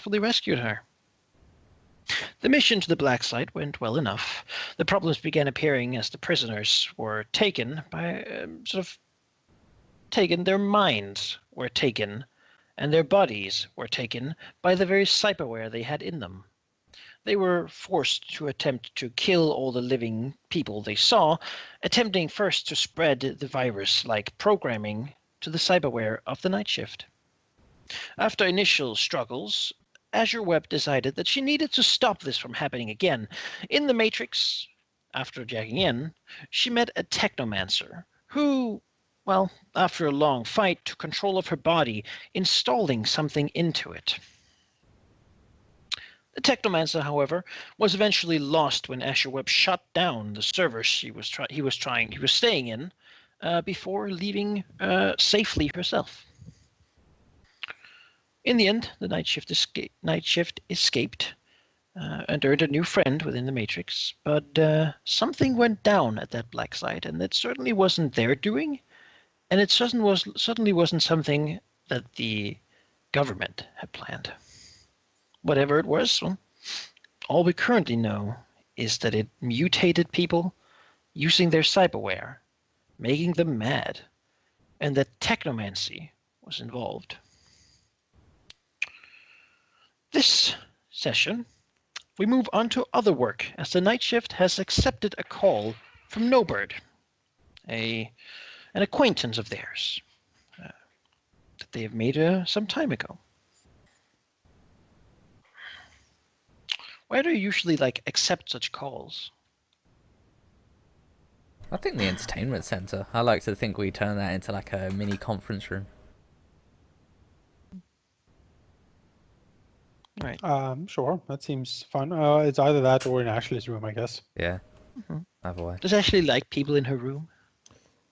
successfully rescued her. The mission to the black site went well enough. The problems began appearing as the prisoners were taken by their minds were taken, and their bodies were taken by the very cyberware they had in them. They were forced to attempt to kill all the living people they saw, attempting first to spread the virus-like programming to the cyberware of the night shift. After initial struggles, Azure Web decided that she needed to stop this from happening again. In the Matrix, after jacking in, she met a technomancer who, well, after a long fight, took control of her body, installing something into it. The technomancer, however, was eventually lost when Azure Web shut down the servers he was staying in before leaving safely herself. In the end, the night shift escaped and earned a new friend within the Matrix, but something went down at that black site, and it certainly wasn't their doing, and it certainly wasn't something that the government had planned. Whatever it was, well, all we currently know is that it mutated people using their cyberware, making them mad, and that technomancy was involved. This session, we move on to other work, as the night shift has accepted a call from Nobird, an acquaintance of theirs that they have made some time ago. Why do you usually accept such calls? I think the entertainment center. I like to think we turn that into a mini conference room. Right. Sure, that seems fun. It's either that or in Ashley's room, I guess. Yeah. Either way. Does Ashley like people in her room?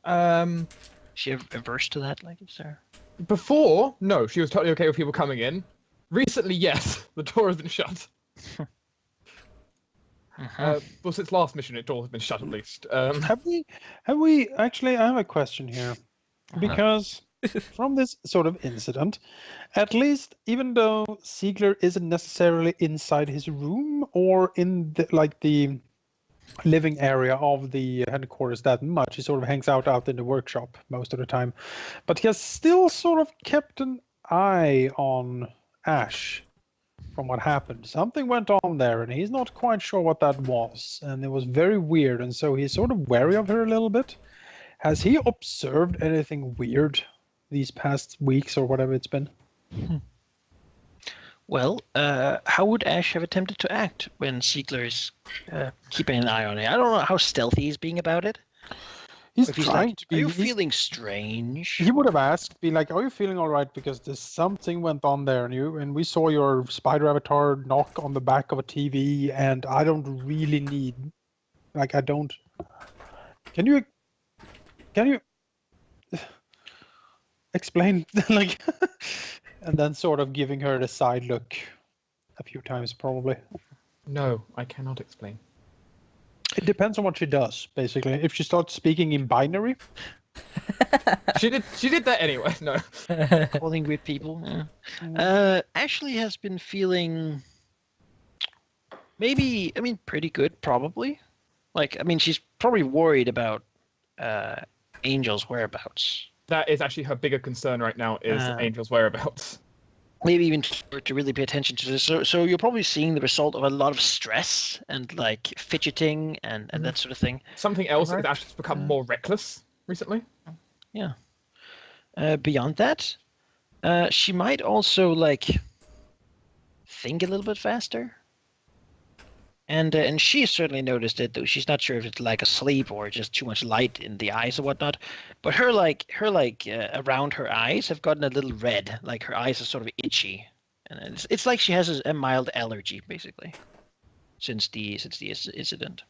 Um, Is she averse to that? Is there? Before, no, she was totally okay with people coming in. Recently, yes, the door has been shut. Well, since last mission, the door has been shut at least. Have we actually? I have a question here, because from this sort of incident, at least, even though Ziegler isn't necessarily inside his room or in the living area of the headquarters that much, he sort of hangs out in the workshop most of the time, but he has still sort of kept an eye on Ash. From what happened, something went on there, and he's not quite sure what that was, and it was very weird, and so he's sort of wary of her a little bit. Has he observed anything weird these past weeks or whatever it's been? Well, how would Ash have attempted to act when Ziegler is keeping an eye on it? I don't know how stealthy he's being about it. He's trying to be. Are you feeling strange? He would have asked, be like, "Are you feeling all right? Because there's something went on there, and we saw your spider avatar knock on the back of a TV, and I don't really need, I don't. Can you explain, and then sort of giving her the side look a few times, probably. No, I cannot explain. It depends on what she does, basically. If she starts speaking in binary, She did that anyway. No. Calling with people. Yeah. Ashley has been feeling pretty good, probably. She's probably worried about Angel's whereabouts. That is actually her bigger concern right now, is Angel's whereabouts. Maybe even to really pay attention to this. So you're probably seeing the result of a lot of stress and fidgeting and that sort of thing. Something else is Ashley's become more reckless recently. Yeah. Beyond that, she might also think a little bit faster. And she certainly noticed it, though she's not sure if it's asleep or just too much light in the eyes or whatnot. But her around her eyes have gotten a little red, her eyes are sort of itchy, and it's like she has a mild allergy basically, since the incident.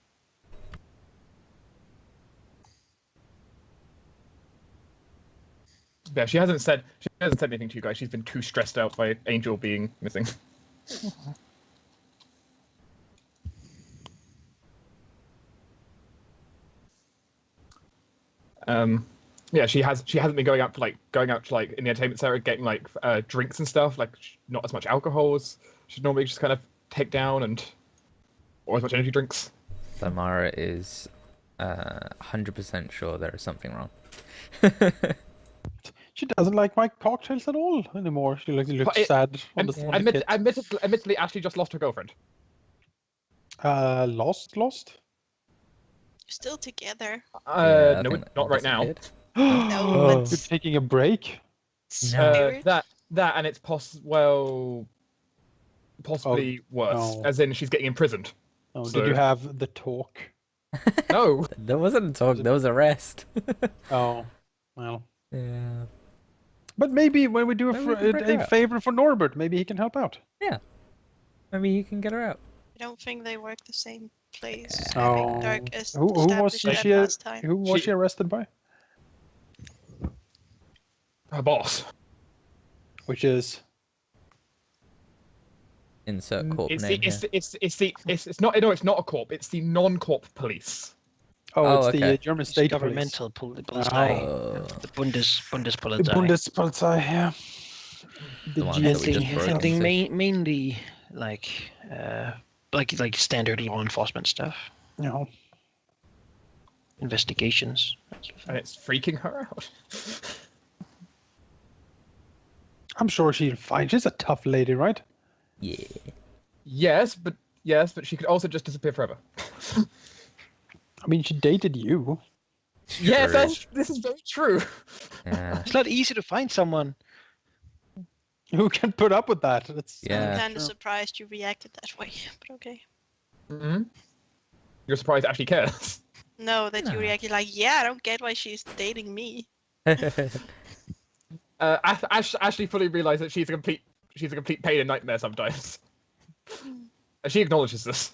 Yeah, she hasn't said anything to you guys. She's been too stressed out by Angel being missing. Yeah, she hasn't been going out to like in the entertainment center getting like drinks and stuff, like not as much alcohol as she'd normally just kind of take down or as much energy drinks. Samara is 100% sure there is something wrong. She doesn't like my cocktails at all anymore. She looks sad on the kit. Admittedly, Ashley just lost her girlfriend. Lost? You're still together. Yeah, I No, think not right now. disappeared. No, You're taking a break? Spirit. That and it's possibly worse, no. as in she's getting imprisoned. Oh, So- did you have the talk? No, There wasn't a talk, there was arrest. Oh, well. Yeah. But maybe when we do Maybe we can break her a out. favor for Norbert, maybe he can help out. Maybe you can get her out. I don't think they work the same place. Oh. I think Dark Who was established she? that last time. Who was She- she arrested by? her boss. Which is Insert corp It's name the, here. it's not a corp. It's the non-corp police. it's okay. the German It's state governmental police. Polizei. Oh. The Bundespolizei. The Bundespolizei, yeah. The ones that we Handling, just broke handling into. mainly like standard law enforcement stuff, No. investigations. that sort of And thing. it's freaking her out. I'm sure she'll fine. She's a tough lady, right? Yeah. Yes, but she could also just disappear forever. I mean, she dated you. Yes, True. this is very true. Yeah. It's not easy to find someone. Who can put up with that? That's Yeah. I'm kind of true. surprised you reacted that way, but okay. Mm-hmm. You're surprised Ashley cares. No, that you No. reacted like, yeah, I don't get why she's dating me. Ashley fully realized that she's a complete pain and nightmare sometimes, and she acknowledges this.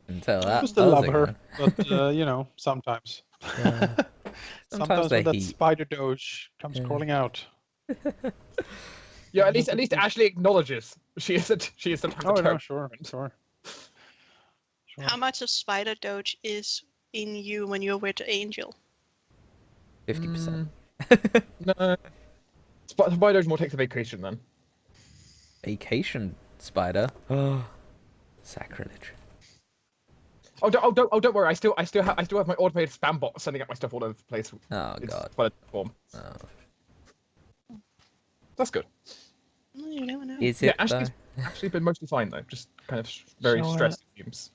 Until I that. used to love buzzing, her, but sometimes. Yeah. Sometimes they when that heat. spider doge comes Yeah. crawling out. Yeah, at least Ashley acknowledges she is sometimes Oh a no, terrible sure. friend. How much of Spider Doge is in you when you're with Angel? 50%. No, Spider more takes a vacation then. Vacation spider. Oh, sacrilege. Don't worry. I still have my automated spam bot sending out my stuff all over the place. Oh It's god. Spider form. Oh. That's good. You never know. Is Yeah, it Ashley's though? actually been mostly fine though. Just kind of very So, stressed. It seems.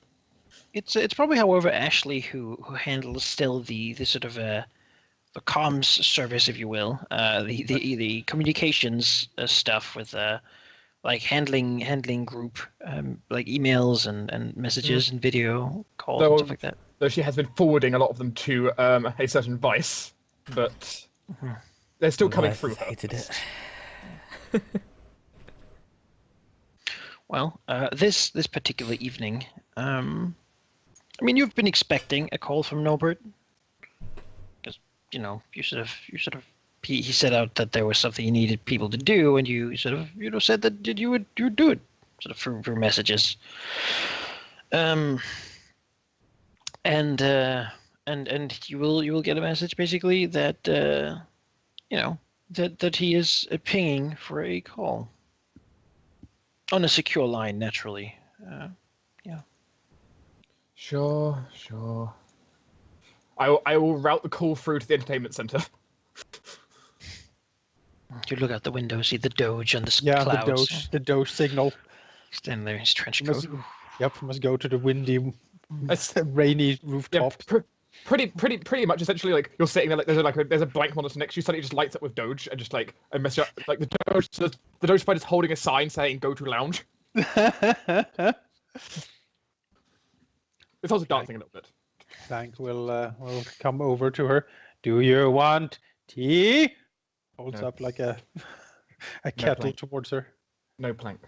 It's probably, however, Ashley who handles still the sort of the comms service, if you will, the communications stuff with like handling group like emails and messages and video calls and So- stuff like that. Though she has been forwarding a lot of them to a certain vice, but they're still coming Life through has her. hated it. Well, this particular evening, I mean, you've been expecting a call from Norbert, because you sort of he set out that there was something he needed people to do, and you sort of said that you would do it sort of through messages, and you will get a message basically that that he is pinging for a call. On a secure line, naturally. Sure. I will route the call through to the entertainment center. You look out the window, see the Doge on the Yeah, clouds. the doge signal. Standing there in his trench Must- coat. Yep, must go to the windy, It's- rainy Yeah, rooftop. pretty much. Essentially, like you're sitting there, like there's a blank monitor next to you. Suddenly, it just lights up with Doge, and just like a message, like the Doge spider's holding a sign saying "Go to lounge." It's also dancing a little bit. Plank will come over to her. Do you want tea? Holds No. up like a kettle Plank. towards her. No plank.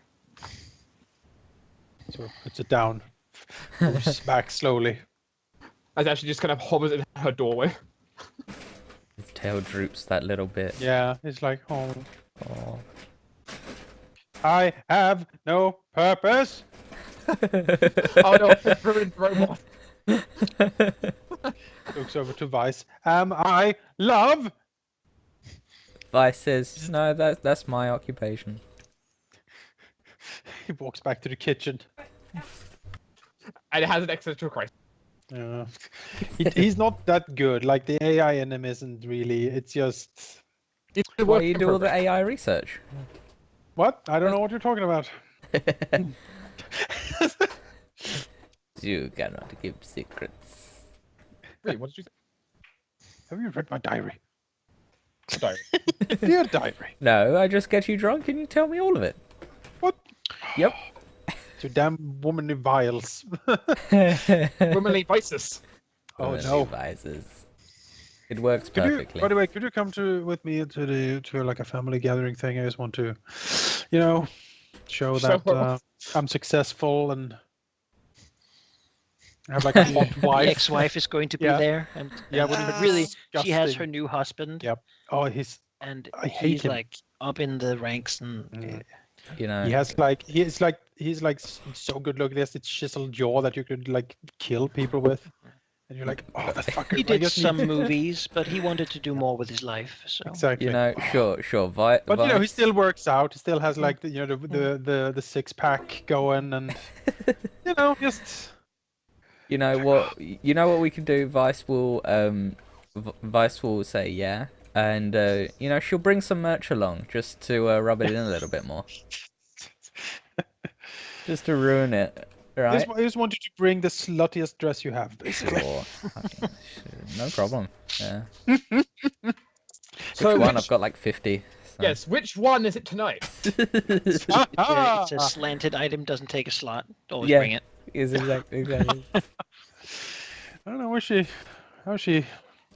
So puts it down. Moves back slowly. As actually just kind of hovers in her doorway. His tail droops that little bit. Yeah, it's like, oh, Oh. I have no purpose. Oh no, ruined robot. Looks over to Vice. Am I love? Vice says, no, that's my occupation. He walks back to the kitchen. And it has an existential crisis. He's not that good. Like the AI in him isn't really. It's just It's a Why work you in do all the progress. AI research? what? I don't know what you're talking about. You cannot give secrets. Wait, what did you say? Have you read my diary? Sorry. Dear diary. No, I just get you drunk and you tell me all of it. What? Yep. You damn womanly vials. Womanly vices. Oh Womanly no. Vices. It works Could you, perfectly. by the way, could you come with me to like a family gathering thing? I just want to, show that Sure. I'm successful and have like a hot The wife. ex-wife is going to be Yeah. there, and Yeah, but really, she has disgusting. her new husband, Yep. Oh, he's and I hate he's him. like up in the ranks, and You know, he's like so good looking. He has this chiseled jaw that you could like kill people with, and you're like, oh, that fucker. he I did just some need... movies, but he wanted to do more with his life. So Exactly. you know, sure. But Vice, he still works out. He still has like the six pack going, and just You know what? You know what we can do. Vice will say yeah, and she'll bring some merch along just to rub it in a little bit more, just to ruin it, right? I just wanted to bring the sluttiest dress you have, basically. Sure. No problem. Yeah. So Which one? I've got like 50. So. Yes, which one is it tonight? it's a slanted item, doesn't take a slot. Always Yeah. bring it. Is exactly. I don't know how she.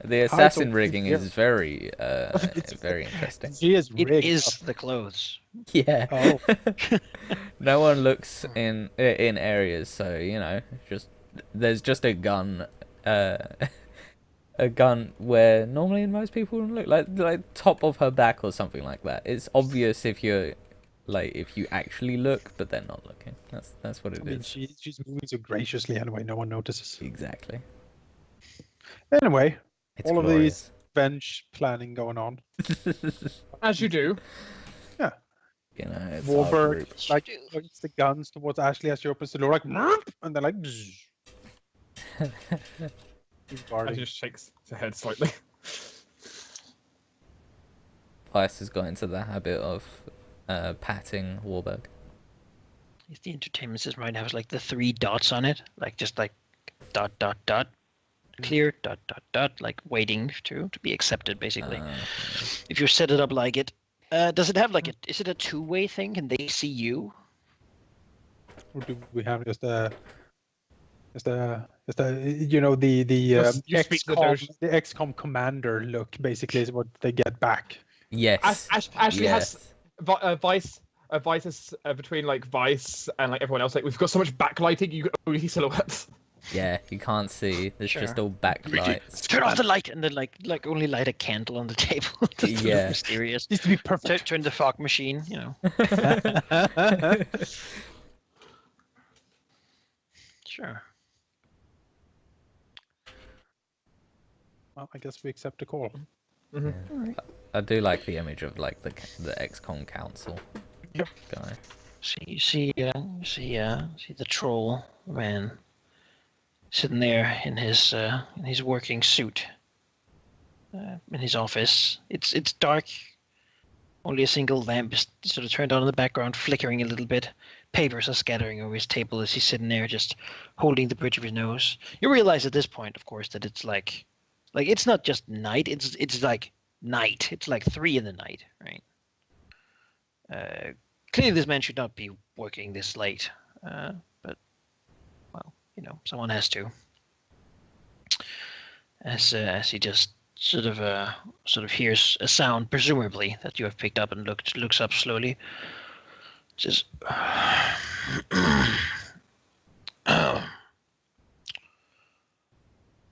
The assassin rigging is very very interesting. She is It rigged is up. the clothes. Yeah. Oh. No one looks in areas, so there's just a gun, where normally most people would look like top of her back or something like that. It's obvious if you actually look, but they're not looking. That's what it I mean, is. she's moving so graciously anyway. No one notices. Exactly. Anyway, It's all of glorious. these bench planning going on. As you do. It's our Warburg group. like points the guns towards Ashley as she opens the door, like, and then like. He's As guarding. he just shakes his head slightly. Vice has got into the habit of patting Warburg. If the entertainment system right now has like the 3 dots on it, like just like dot dot dot, clear dot dot dot, like waiting to be accepted, basically. If you set it up like it, does it have like is it a 2-way thing? Can they see you? Or do we have just the You speak to the Doge. the XCOM commander look basically is what they get back. Yes. Ashley yes. has Vice is between like Vice and like everyone else. Like we've got so much backlighting, you can only see silhouettes. Yeah, you can't see. There's just Sure. all backlights. Turn off the light, and then like only light a candle on the table. Just Yeah. mysterious. Needs to be perfect. Turn the fog machine. Sure. Well, I guess we accept the call. I do like the image of like the XCOM council Yep. guy. See the troll man sitting there in his working suit in his office. It's dark. Only a single lamp is sort of turned on in the background, flickering a little bit. Papers are scattering over his table as he's sitting there, just holding the bridge of his nose. You realize at this point, of course, that it's like it's not just night. It's like night. It's like 3 in the night, right? Clearly, this man should not be working this late, but well, someone has to. As he just sort of hears a sound, presumably that you have picked up, and looks up slowly. Says,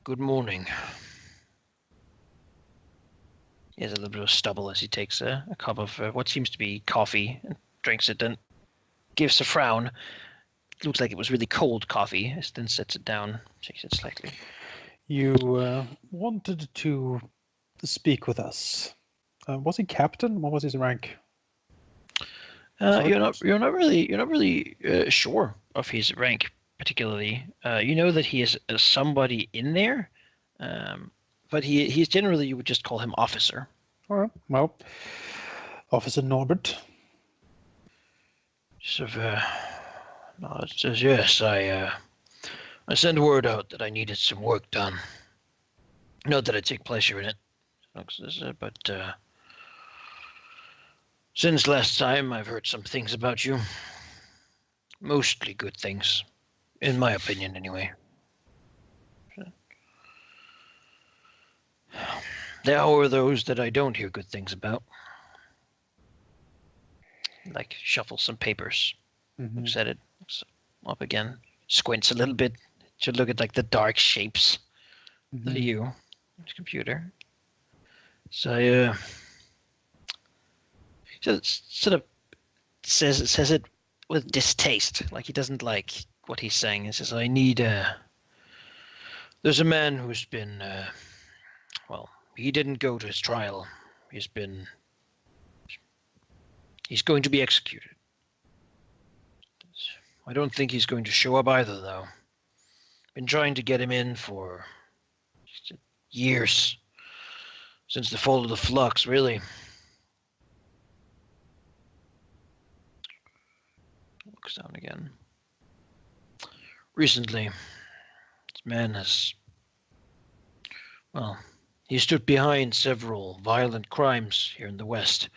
"Good morning." He has a little bit of stubble as he takes a cup of what seems to be coffee and drinks it, and gives a frown. It looks like it was really cold coffee, then sets it down, shakes it slightly. You wanted to speak with us Was he captain? What was his rank? You're not really sure of his rank particularly. You know that he is somebody in there, but he's generally, you would just call him officer. All right. Well, Officer Norbert. Sort of, no, it says yes. I sent word out that I needed some work done. Not that I take pleasure in it, but since last time I've heard some things about you. Mostly good things, in my opinion, anyway. There are those that I don't hear good things about. Like, shuffle some papers. Mm-hmm. Looks at it. Looks up again. Squints a little bit. Should look at like the dark shapes Mm-hmm. of you. His computer. So sort of says it with distaste. Like he doesn't like what he's saying. He says, "I need there's a man who's been well, he didn't go to his trial. He's going to be executed. I don't think he's going to show up either, though. Been trying to get him in for years. Since the fall of the Flux, really." Looks down again. Recently, this man has... well, he stood behind several violent crimes here in the West.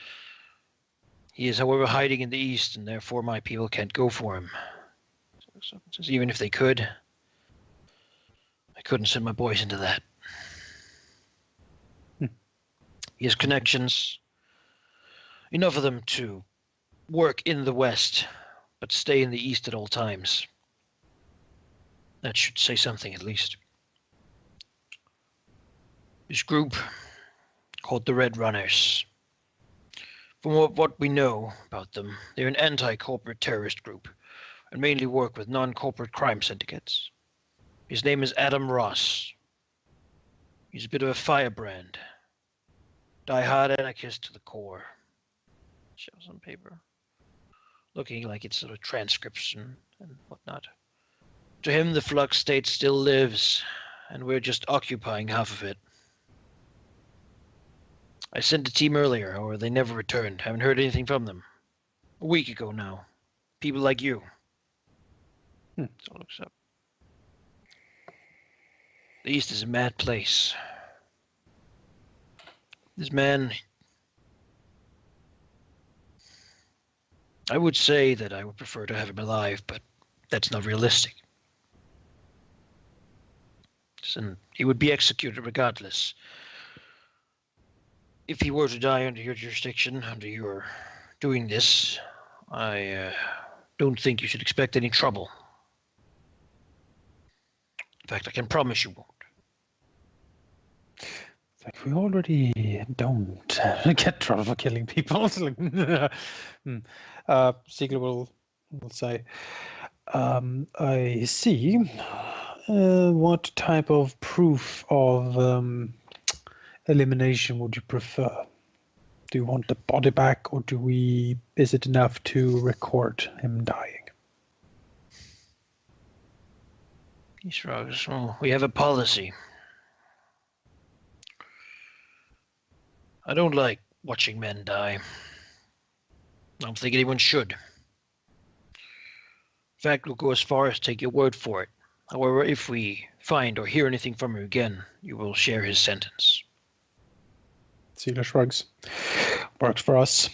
He is, however, hiding in the East, and therefore my people can't go for him. So even if they could, I couldn't send my boys into that. He has connections, enough of them to work in the West, but stay in the East at all times. That should say something, at least. This group, called the Red Runners. From what we know about them, they're an anti-corporate terrorist group, and mainly work with non-corporate crime syndicates. His name is Adam Ross. He's a bit of a firebrand. Die-hard anarchist to the core. Shows on paper. Looking like it's sort of transcription and whatnot. To him, the Flux state still lives, and we're just occupying half of it. I sent a team earlier, or they never returned. Haven't heard anything from them. A week ago now. People like you. So it looks up. The East is a mad place. This man... I would say that I would prefer to have him alive, but that's not realistic. And he would be executed regardless. If he were to die under your jurisdiction, under your doing this, I don't think you should expect any trouble. In fact, I can promise you won't. It's like we already don't get trouble for killing people. Ziegler will say, I see. What type of proof of elimination would you prefer? Do you want the body back, or is it enough to record him dying? He shrugs. Well, we have a policy. I don't like watching men die. I don't think anyone should. In fact, we'll go as far as take your word for it. However, if we find or hear anything from you again, you will share his sentence. Ziegler shrugs. Works for us.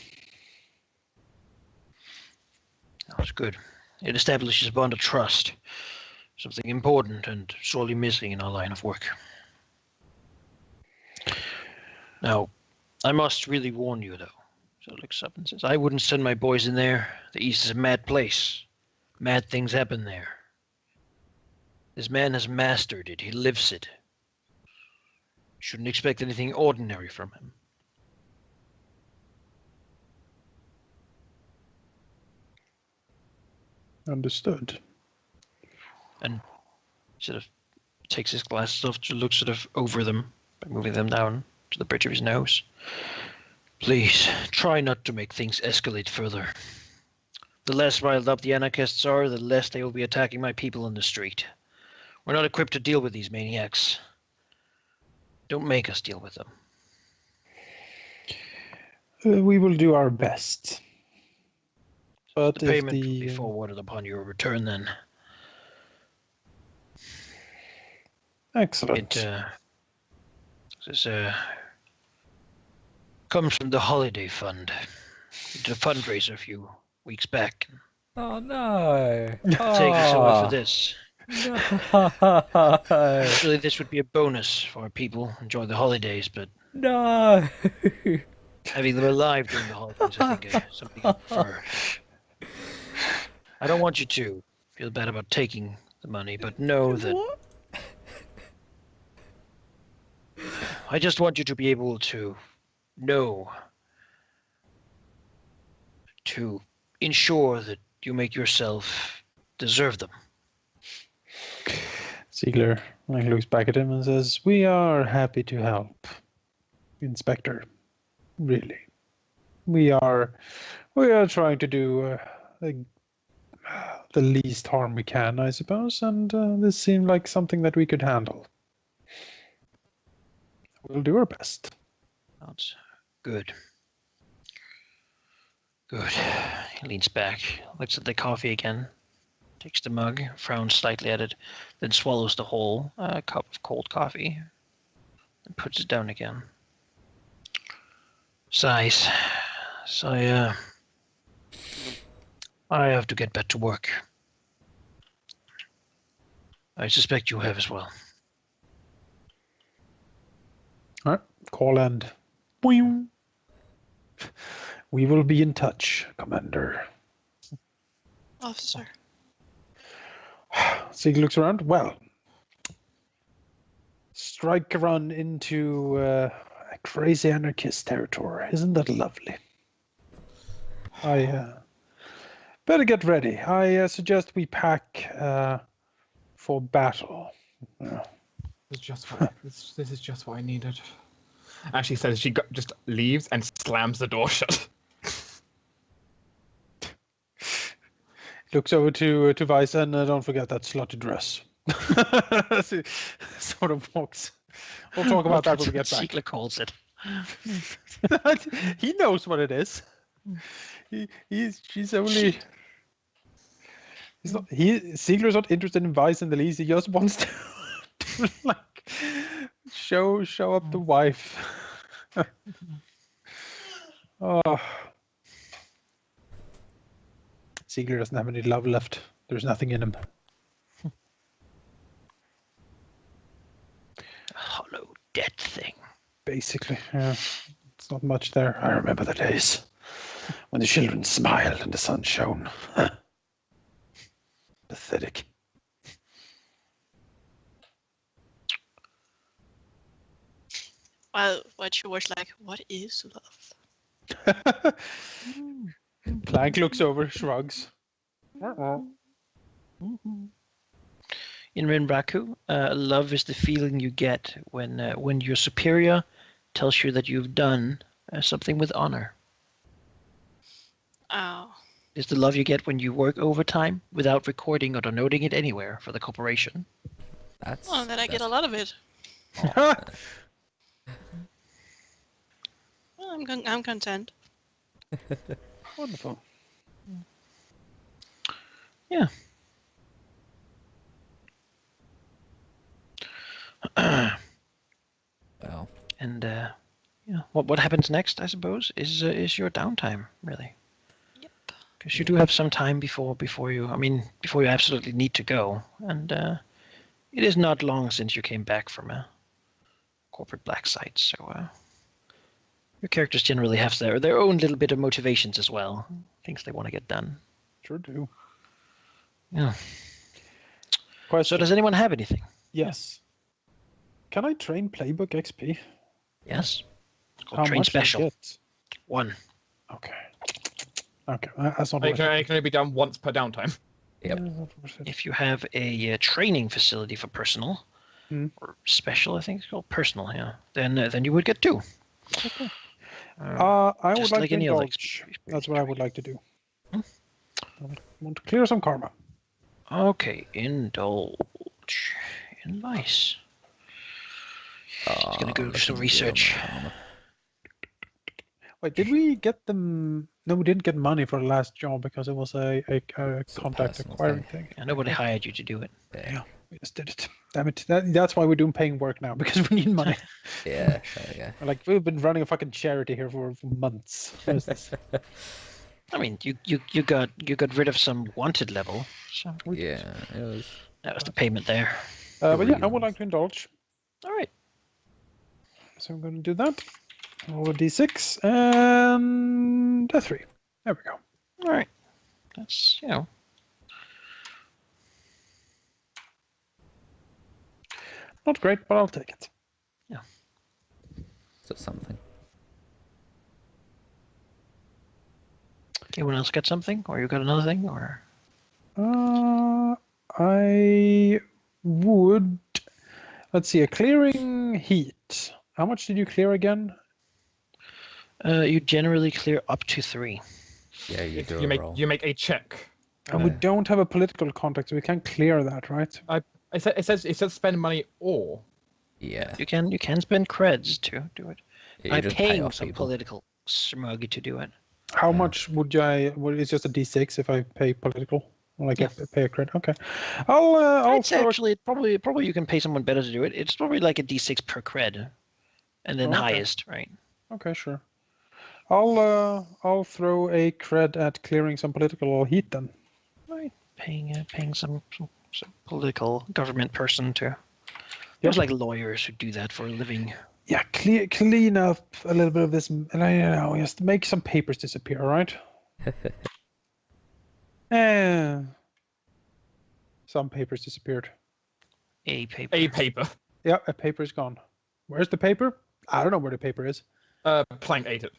That's good. It establishes a bond of trust. Something important and sorely missing in our line of work. Now, I must really warn you, though. So it looks up and says, I wouldn't send my boys in there. The East is a mad place. Mad things happen there. This man has mastered it. He lives it. Shouldn't expect anything ordinary from him. Understood. And sort of takes his glasses off to look sort of over them by moving them down to the bridge of his nose. Please, try not to make things escalate further. The less riled up the anarchists are, the less they will be attacking my people in the street. We're not equipped to deal with these maniacs. Don't make us deal with them. We will do our best. But The if payment will be the forwarded upon your return then. excellent. This comes from the holiday fund. We did a fundraiser a few weeks back. Oh no! Thank you so much for Oh, this. no! Really, this would be a bonus for our people. Enjoy the holidays, but No! having them alive during the holidays, I think, is something I prefer. I don't want you to feel bad about taking the money, but know that What? I just want you to be able to know, to ensure that you make yourself deserve them. Ziegler looks back at him and says, "We are happy to help, Inspector. Really, we are trying to do the least harm we can, I suppose, and this seemed like something that we could handle. We'll do our best." That's good. Good. He leans back, looks at the coffee again, takes the mug, frowns slightly at it, then swallows the whole cup of cold coffee, and puts it down again. Sighs. So, I have to get back to work. I suspect you have as well. All right, call end. Boing. We will be in touch, Commander. Officer. Sig looks around. Well, strike a run into a crazy anarchist territory. Isn't that lovely? I better get ready. I suggest we pack for battle. This is just what I needed. Ashley says just leaves and slams the door shut. Looks over to Vice and don't forget that slutty dress. Sort of walks. We'll talk about that when we get back. Ziegler calls it. He knows what it is. She's only. He's not. Ziegler's not interested in Vice in the least. He just wants to like show up the wife. Oh. Ziegler doesn't have any love left. There's nothing in him. A hollow, dead thing. Basically, yeah. It's not much there. I remember the days when the children smiled and the sun shone. Pathetic. Well, what she was like, what is love? Plank looks over, shrugs. In Renraku, love is the feeling you get when your superior tells you that you've done something with honor. Oh. It's the love you get when you work overtime without recording or denoting it anywhere for the corporation. That's. Well, then I get a lot of it. Well, I'm content. Wonderful. Yeah. Well. And yeah, what happens next, I suppose, is your downtime, really. Yep. Because you do have some time before you absolutely need to go, and it is not long since you came back from a corporate black site, so your characters generally have their own little bit of motivations as well, things they want to get done. Sure do. Yeah. Question. So does anyone have anything? Yes. Can I train Playbook XP? Yes. It's How called Train much do I Special. get? 1. Okay. Okay, that's not It worth can it. only be done once per downtime. Yep. That's not worth it. If you have a training facility for personal, Hmm. or special, I think it's called personal, yeah, then you would get 2. Okay. I would Just like like to any other indulge. experience That's what I would like to do. Hmm? I want to clear some karma. Okay, indulge in vice. He's gonna go do some research. Wait, did we get them? No, we didn't get money for the last job because it was a It's a contact personal acquiring thing. thing. Yeah, nobody hired you to do it. Yeah, we just did it. Damn it. That's why we're doing paying work now, because we need money. Yeah, there we go. Like, we've been running a fucking charity here for months. What is this? I mean, you got rid of some wanted level, so Yeah, it was. that was the payment there. But yeah, I would like to indulge. All right. So I'm going to do that. Roll a d6 and a 3. There we go. All right. That's, you know. Not great, but I'll take it. So something. Anyone else got something, or you got another thing, or? I would. Let's see, a clearing heat. How much did you clear again? You generally clear up to 3. Yeah, you do You a make roll. you make a check. And we don't have a political contact, so we can't clear that, right? It says spend money or. Yeah. You can spend creds to do it. You By just pay paying off some people. political smug to do it. How much would I? Well, it's just a d6 if I pay political. Like Yeah. I pay a credit. Okay, I'll I'd say throw a- actually, probably you can pay someone better to do it. It's probably like a d6 per cred, and then Okay. highest, right? Okay, sure. I'll throw a cred at clearing some political heat then. Right. Paying some political government person to. There's like lawyers who do that for a living. Yeah, clean up a little bit of this, and just make some papers disappear, right? Some papers disappeared. A paper. A paper. Yeah, a paper is gone. Where's the paper? I don't know where the paper is. Plank ate it.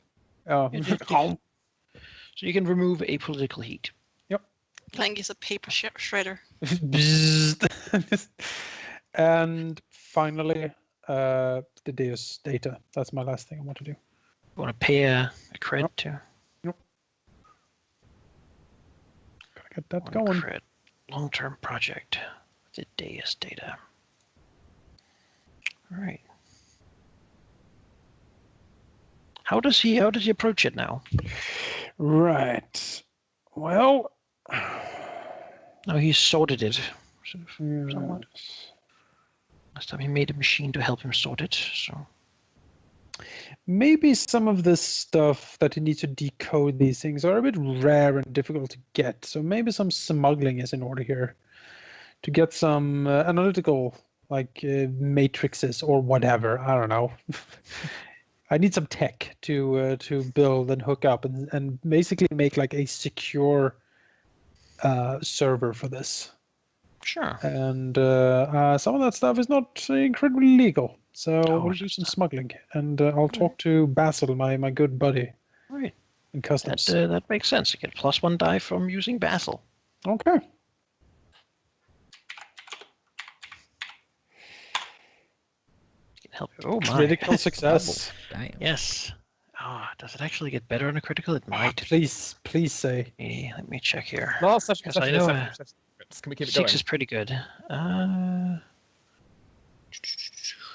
Oh, So you can remove a political heat. Plank is a paper shredder. Bzzzt. And finally, the Deus data. That's my last thing I want to do. You want to pay a cred Yep. to Gotta get that one going. cred. Long-term project. The Deus data. All right. How does he approach it now? Right. Well. No, he sorted it. Sort of, somewhat. Yes. Last time he made a machine to help him sort it. So Maybe some of the stuff that you need to decode these things are a bit rare and difficult to get. So maybe some smuggling is in order here to get some analytical, like matrices or whatever. I don't know. I need some tech to build and hook up and basically make like a secure server for this. sure. And some of that stuff is not incredibly legal. So we'll do some smuggling, and I'll talk to Basil, my good buddy Right. in customs. That makes sense. You get +1 die from using Basil. Okay. Can help you. Oh my. Critical success. Damn. Yes. Ah, does it actually get better on a critical? It might. Please say. Let me check here. Last session. Yes, I know, Can we keep it 6 going? is pretty good.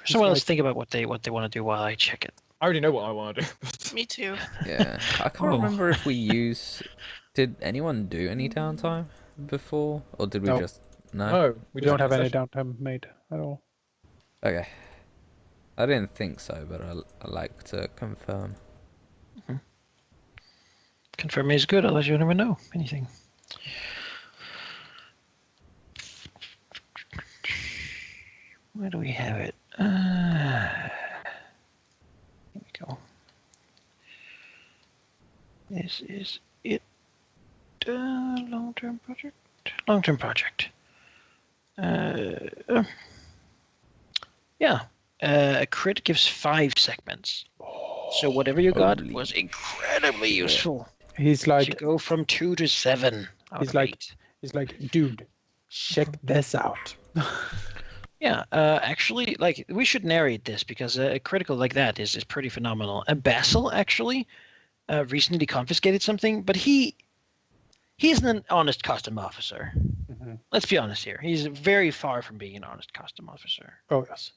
Someone else think about what they want to do while I check it. I already know what I want to do. Me too. Yeah. I can't Oh. remember if we use. Did anyone do any downtime before, or did we No. just no? No, We don't have any session. downtime made at all. Okay. I didn't think so, but I like to confirm. Confirm is good, otherwise you never know anything. Where do we have it? Here we go. This is it. Long-term project. Long-term project. Yeah. A crit gives 5 segments. So whatever you got Holy was incredibly useful. He's You like, go from 2 to 7. Out He's of like- 8. dude, check this out. Yeah, actually, like we should narrate this because a critical like that is pretty phenomenal. Basil actually recently confiscated something, but he isn't an honest custom officer. Mhm. Let's be honest here. He's very far from being an honest custom officer. Oh yes.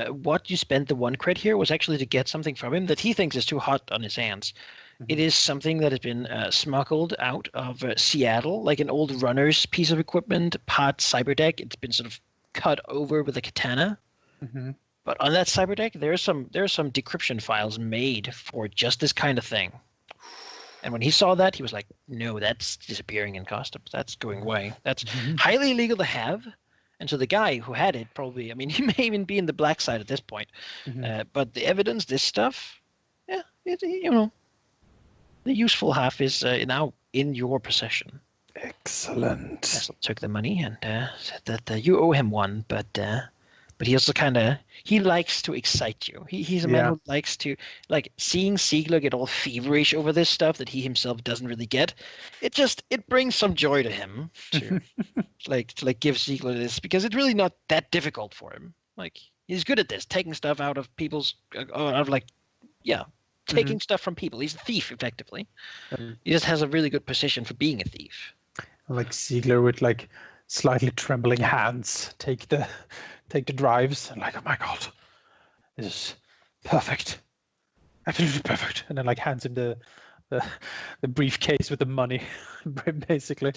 What you spent the 1 cred here was actually to get something from him that he thinks is too hot on his hands. It is something that has been smuggled out of Seattle, like an old runner's piece of equipment, pod cyberdeck. It's been sort of cut over with a katana. Mhm. But on that cyberdeck, there are some decryption files made for just this kind of thing. And when he saw that, he was like, "No, that's disappearing in customs. That's going away. That's highly illegal to have." And so the guy who had it probably, I mean, he may even be in the black side at this point. But the evidence, this stuff, yeah, you know, the useful half is now in your possession. Excellent. Cecil took the money and said that you owe him one, but he also he likes to excite you. He's a man who likes to, like, seeing Ziegler get all feverish over this stuff that he himself doesn't really get. It brings some joy to him to to give Ziegler this, because it's really not that difficult for him. Like, he's good at this, taking stuff out of people's taking stuff from people. He's a thief, effectively. He just has a really good position for being a thief. Like Ziegler with like slightly trembling hands take the drives and like, oh my god, this is perfect, absolutely perfect, and then like hands him the briefcase with the money, basically.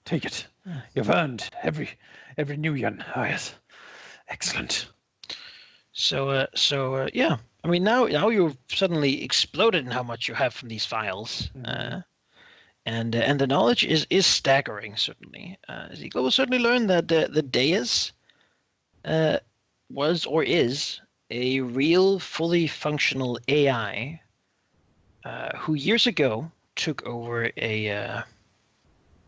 Take it. You've earned every new yen. Oh yes, excellent. So yeah. I mean, now you've suddenly exploded in how much you have from these files. And the knowledge is staggering, certainly. Ziegler will certainly learn that the Deus was or is a real, fully functional AI who years ago took over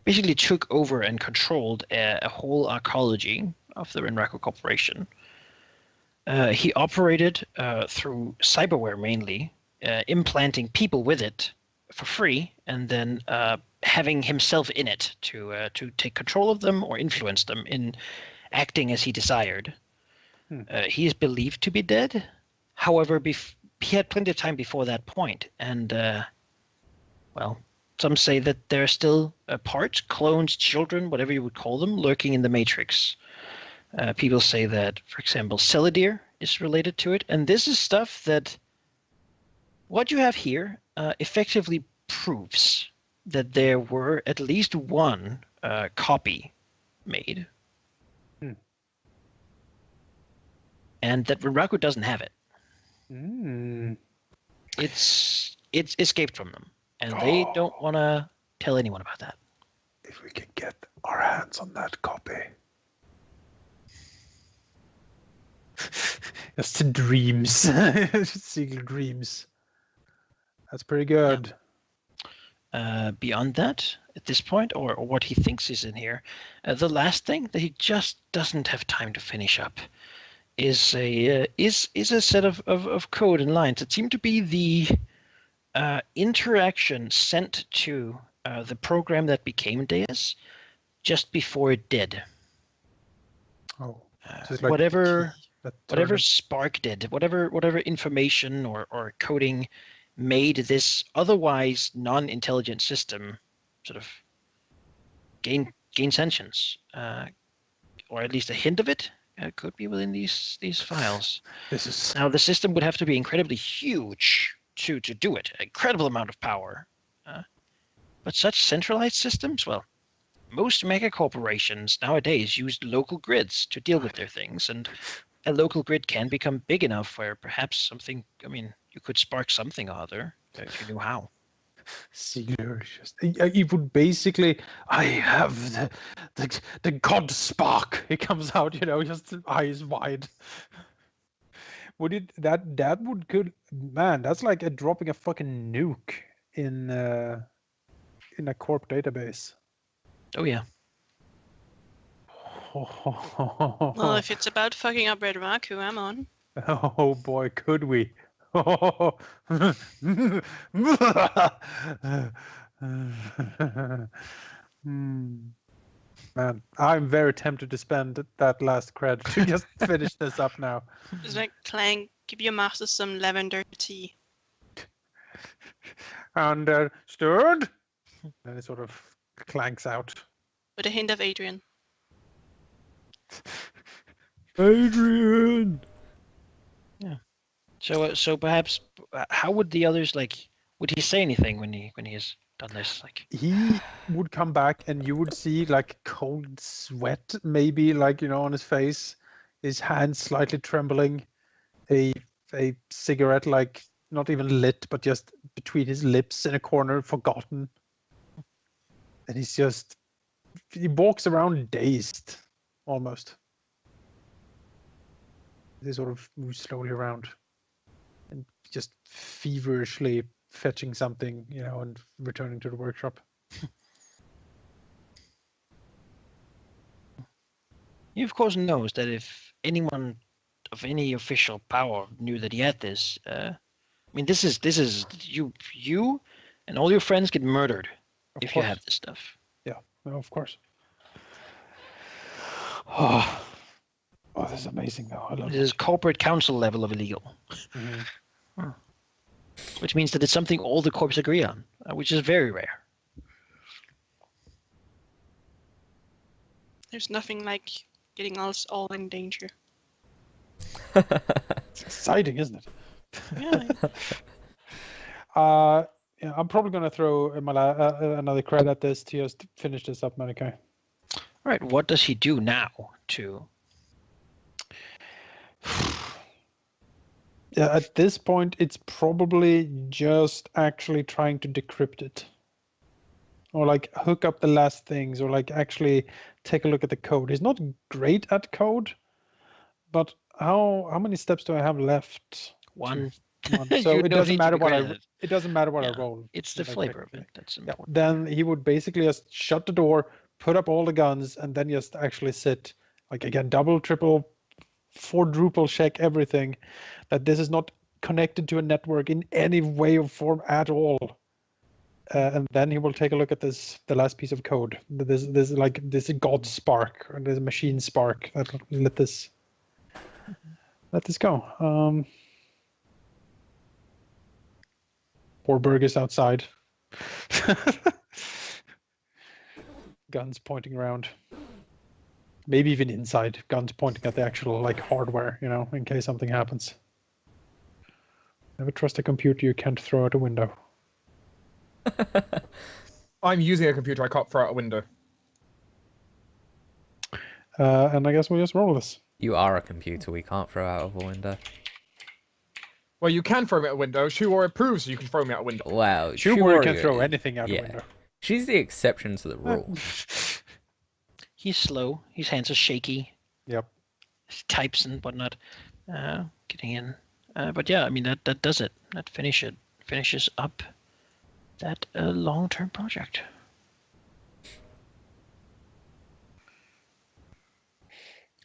basically took over and controlled a whole arcology of the Renraku Corporation. He operated through cyberware mainly, implanting people with it for free, and then having himself in it to take control of them or influence them in acting as he desired. He is believed to be dead. However, he had plenty of time before that point, and well, some say that there are still parts, clones, children, whatever you would call them, lurking in the Matrix. People say that, for example, Halldamir is related to it, and this is stuff that what you have here effectively proves that there were at least one copy made, and that Renraku doesn't have it. It's escaped from them, and they don't want to tell anyone about that. If we can get our hands on that copy. Just dreams. Ziegler dreams. That's pretty good. Beyond that, at this point, or what he thinks is in here, the last thing that he just doesn't have time to finish up is a set of code and lines that seem to be the interaction sent to the program that became Deus just before it did. Oh, so it's like whatever Spark did, whatever information or coding made this otherwise non-intelligent system sort of gain sentience, or at least a hint of it. Could be within these files. Now the system would have to be incredibly huge to do it, an incredible amount of power. But such centralized systems, well, most mega corporations nowadays use local grids to deal with their things, and a local grid can become big enough where perhaps something, I mean, you could spark something or other if you knew how. Ziegler just, he would basically, I have the god spark. He comes out, just eyes wide. Would it that would good man? That's like dropping a fucking nuke in a corp database. Oh yeah. Well, if it's about fucking up Renraku, I'm on. Oh boy, could we? Man, I'm very tempted to spend that last cred to just finish this up now. It's like, Clank, give your master some lavender tea. Understood. And it sort of clanks out. With a hint of Adrian. Adrian. So perhaps how would the others like? Would he say anything when he has done this? Like He would come back and you would see like cold sweat, maybe like, on his face, his hands slightly trembling, a cigarette like not even lit, but just between his lips in a corner, forgotten. And he walks around dazed, almost. He sort of moves slowly around and just feverishly fetching something, and returning to the workshop. he of course knows that if anyone of any official power knew that he had this, I mean, this is you and all your friends get murdered if you have this stuff. Yeah, well, of course. Oh, this is amazing, though. I love This is corporate council level of illegal. Mm-hmm. Which means that it's something all the corps agree on, which is very rare. There's nothing like getting us all in danger. It's exciting, isn't it? Yeah. Yeah, I'm probably going to throw another credit at this to just finish this up, Malachi. All right, what does he do now to? Yeah, at this point, it's probably just actually trying to decrypt it. Or like hook up the last things, or like actually take a look at the code. He's not great at code, but how many steps do I have left? One. So You it don't doesn't need to matter be what great at it. it doesn't matter what I Yeah, roll. It's the like, flavor of technically. it that's Yeah, important. then he would basically just shut the door, put up all the guns, and then just actually sit, like again, double, triple, quadruple check everything, that this is not connected to a network in any way or form at all. And then he will take a look at the last piece of code. This God spark, or this machine spark that let this go. Poor Burgess outside. Guns pointing around. Maybe even inside. Guns pointing at the actual like hardware, in case something happens. Never trust a computer you can't throw out a window. I'm using a computer I can't throw out a window. And I guess we'll just roll this. You are a computer. We can't throw out of a window. Well, you can throw me out a window. Sure, it proves you can throw me out a window. Wow. Sure, can throw anything out a Yeah. window. She's the exception to the rule. He's slow. His hands are shaky. Yep. He types and whatnot. Getting in. But yeah, I mean that does it. That finishes up that long-term project.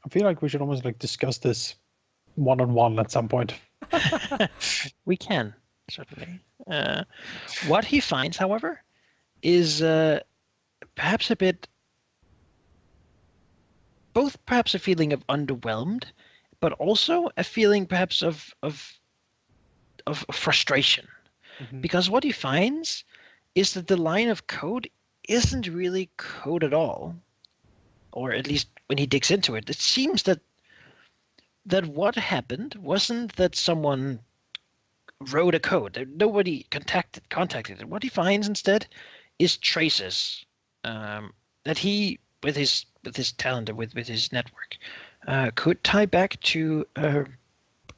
I feel like we should almost like discuss this one-on-one at some point. We can, certainly. What he finds, however, is perhaps a bit, both perhaps a feeling of underwhelmed, but also a feeling perhaps of frustration. Mhm. Because what he finds is that the line of code isn't really code at all. Or at least when he digs into it, it seems that what happened wasn't that someone wrote a code. That nobody contacted it. What he finds instead is traces that he, with his talent, with his network, could tie back to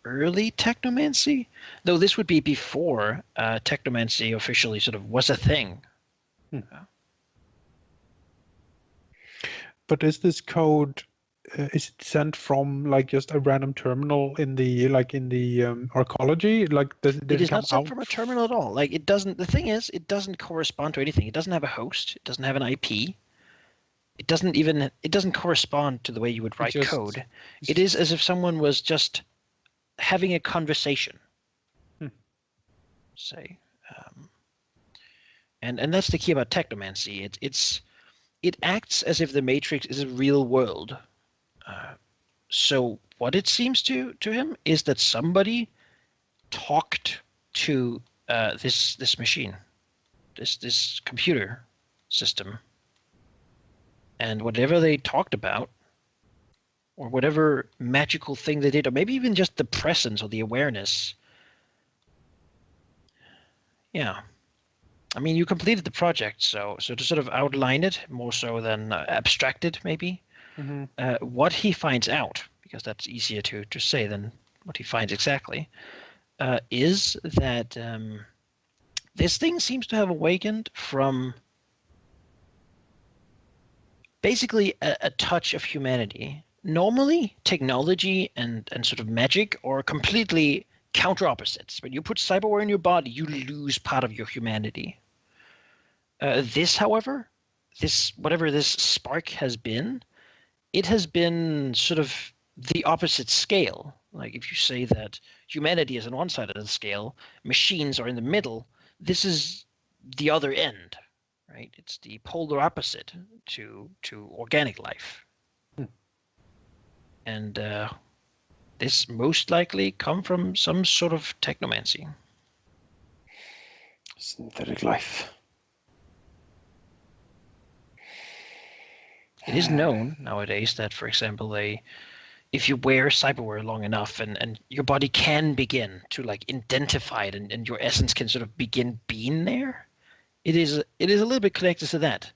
early technomancy. Though this would be before technomancy officially sort of was a thing. But is this code is it sent from like just a random terminal in the arcology? Like does It is come not sent out? from a terminal at all. Like it doesn't. The thing is, it doesn't correspond to anything. It doesn't have a host. It doesn't have an IP. It doesn't correspond to the way you would write code. It is as if someone was just having a conversation. Say, and that's the key about technomancy. It's it acts as if the Matrix is a real world. So what it seems to him is that somebody talked to this machine, this computer system, and whatever they talked about, or whatever magical thing they did, or maybe even just the presence or the awareness. Yeah. I mean, you completed the project, so to sort of outline it more so than abstract it, maybe. What he finds out, because that's easier to say than what he finds exactly, is that this thing seems to have awakened from basically a touch of humanity. Normally, technology and sort of magic are completely counter opposites. When you put cyberware in your body, you lose part of your humanity. This, however, whatever this spark has been, it has been sort of the opposite scale. Like if you say that humanity is on one side of the scale, machines are in the middle, this is the other end, right? It's the polar opposite to organic life. And this most likely come from some sort of technomancy. Synthetic life. It is known nowadays that, for example, if you wear cyberware long enough and your body can begin to like identify it and your essence can sort of begin being there, it is a little bit connected to that.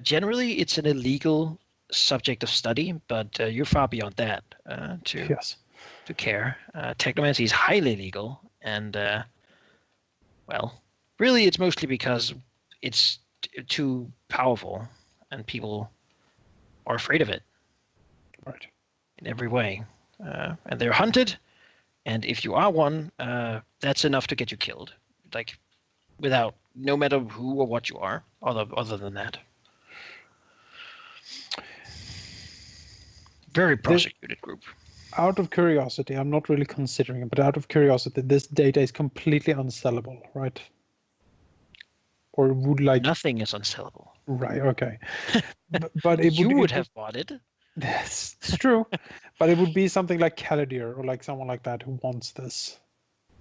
Generally, it's an illegal subject of study, but you're far beyond that to care. Technomancy is highly legal, and well, really, it's mostly because it's too powerful, and people are afraid of it. Right. In every way, and they're hunted. And if you are one, that's enough to get you killed. Like, without, no matter who or what you are, other than that. Very prosecuted group. Out of curiosity, I'm not really considering it, but out of curiosity, this data is completely unsellable, right? Or would like nothing is unsellable. Right. Okay. but it you would have bought it. Yes, it's true. But it would be something like Halldamir or like someone like that who wants this.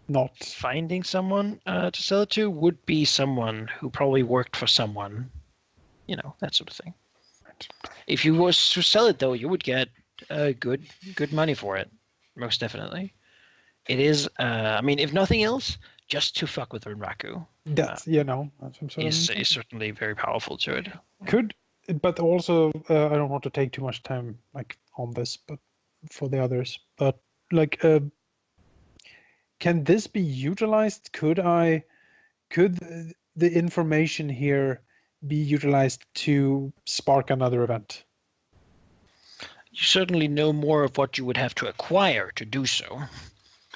Not finding someone to sell it to would be someone who probably worked for someone, that sort of thing. Right. If you was to sell it though, you would get good money for it, most definitely. It is, I mean, if nothing else, just to fuck with Renraku. That's is certainly very powerful to it. But also, I don't want to take too much time like on this, but for the others. But like, can this be utilized? Could the information here be utilized to spark another event? You certainly know more of what you would have to acquire to do so,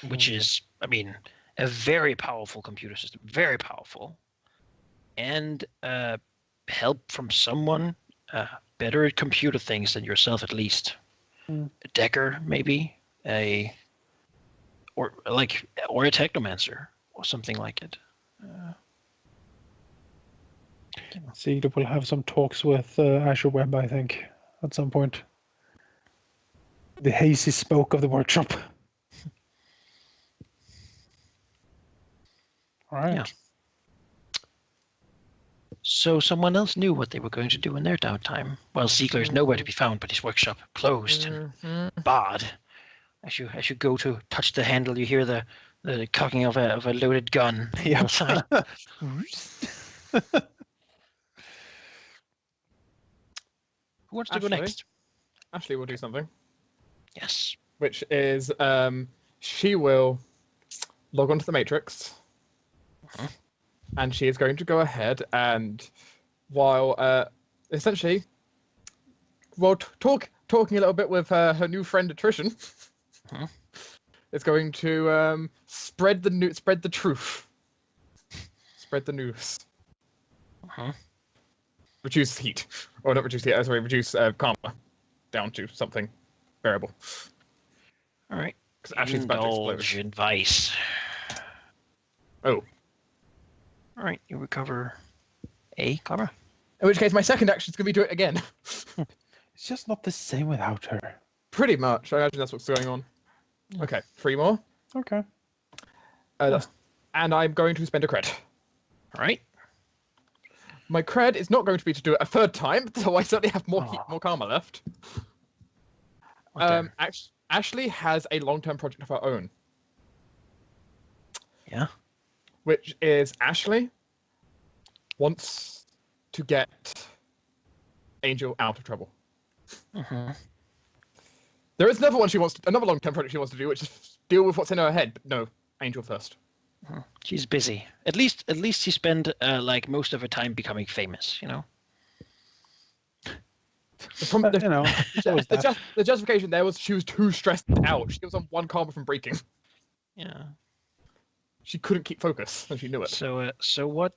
which is, I mean, a very powerful computer system, very powerful, and help from someone better at computer things than yourself, at least. A decker, maybe, or a technomancer, or something like it. Sigurd will have some talks with Azure Web, I think, at some point. The hazy spoke of the workshop. All right. Yeah. So someone else knew what they were going to do in their downtime. Well, Ziegler is nowhere to be found, but his workshop closed and barred. As you go to touch the handle, you hear the cocking of a loaded gun outside. Who wants to go next? Ashley will do something. Yes. Which is, she will log onto the Matrix. And she is going to go ahead and, while essentially, talking a little bit with her new friend Attrition, is going to spread the truth, spread the news, reduce heat, or not reduce heat, sorry, reduce karma down to something variable. All right. Because Ashley's about to explode. Indulge in vice. Oh. All right, you recover a karma. In which case, my second action is going to be do it again. It's just not the same without her. Pretty much. I imagine that's what's going on. Okay, 3 more. Okay. And I'm going to spend a cred. All right. My cred is not going to be to do it a third time, so I certainly have more karma left. Ashley has a long-term project of her own. Yeah. Which is Ashley wants to get Angel out of trouble. Mm-hmm. There is another one another long-term project she wants to do, which is deal with what's in her head. But no, Angel first. She's busy. At least she spent like most of her time becoming famous. You know. The justification there was she was too stressed out. She was on 1 karma from breaking. Yeah. She couldn't keep focus, and she knew it. So what?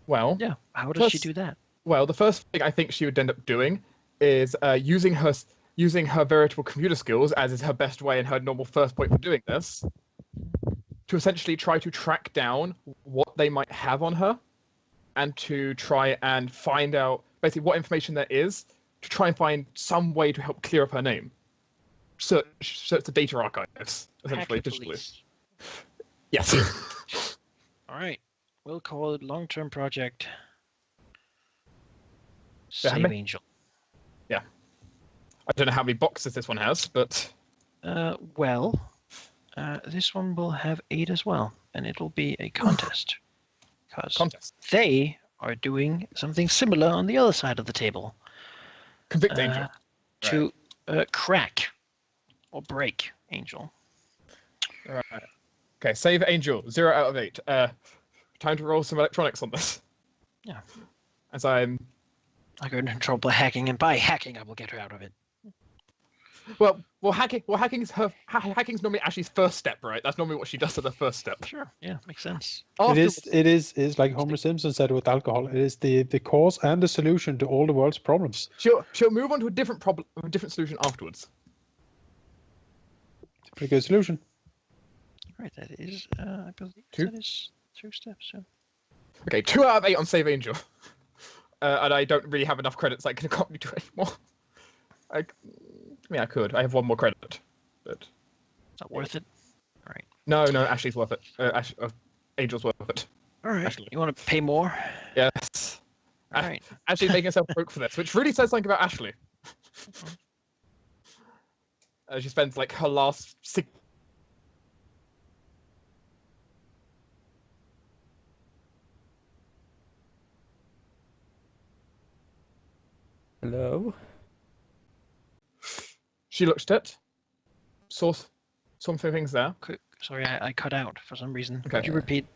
Well. Yeah. How does she do that? Well, the first thing I think she would end up doing is using her veritable computer skills, as is her best way and her normal first point for doing this, to essentially try to track down what they might have on her, and to try and find out basically what information there is, to try and find some way to help clear up her name. Search the data archives, essentially, digitally. Yes. All right. We'll call it long-term project. Yeah, Save Angel. Yeah. I don't know how many boxes this one has, but... this one will have 8 as well, and it will be a contest. Contest. They are doing something similar on the other side of the table. Convict Angel. To crack or break Angel. Right. Okay, save Angel. 0 out of 8. Time to roll some electronics on this. Yeah. As I got into trouble by hacking, and by hacking I will get her out of it. Well, hacking's normally Ashley's first step, right? That's normally what she does as the first step. Sure. Yeah, makes sense. It is like Homer Simpson said with alcohol. It is the cause and the solution to all the world's problems. She'll move on to a different problem, a different solution afterwards. It's a pretty good solution. Right, that is, I believe 2? that is 2 steps. So. Okay, 2 out of 8 on Save Angel. And I don't really have enough credits, I can't really do it anymore. I mean, I could. I have 1 more credit, but... Not worth it? All right. No, Ashley's worth it. Angel's worth it. All right. Ashley. You want to pay more? Yes. All right. Ashley's making herself broke for this, which really says something about Ashley. She spends, like, her last 6... Hello? She looked at it, saw some things there. Sorry, I cut out for some reason. Okay. Could you repeat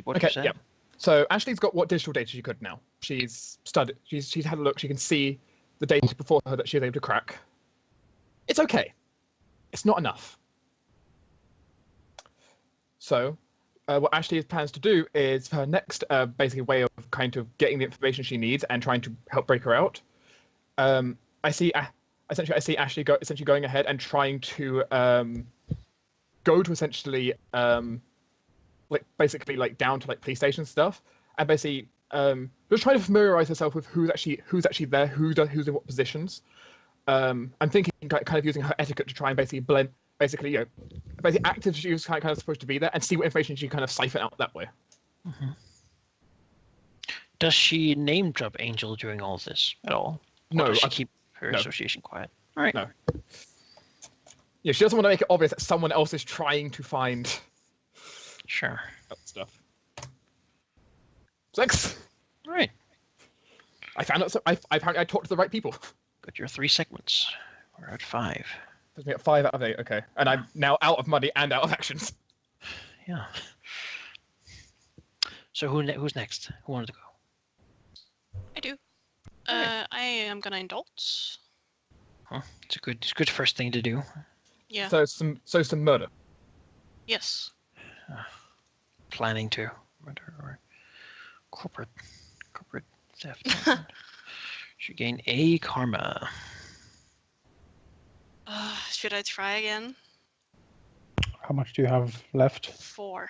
what you said? Yeah. So Ashley's got what digital data she could now. She's studied. She's had a look. She can see the data before her that she was able to crack. It's okay. It's not enough. So what Ashley plans to do is her next basically way of kind of getting the information she needs and trying to help break her out. I see Ashley going ahead and trying to go to essentially basically down to police station stuff, and basically just trying to familiarize herself with who's actually there, who's in what positions. I'm thinking kind of using her etiquette to try and basically blend, basically act as she was kind of supposed to be there, and see what information she kind of siphon out that way. Mm-hmm. Does she name drop Angel during all this at all? Or No. Does she keep her association quiet? All right. No. Yeah, she doesn't want to make it obvious that someone else is trying to find. Sure. That stuff. 6. All right. I found out. I talked to the right people. Got your 3 segments. We're at 5. Puts me at 5 out of 8. Okay, and I'm now out of money and out of actions. Yeah. So who's next? Who wanted to go? I do. I am gonna indulge. Huh? It's a good first thing to do. Yeah. So some murder. Yes. Planning to murder or corporate theft. Should gain a karma. Should I try again? How much do you have left? 4.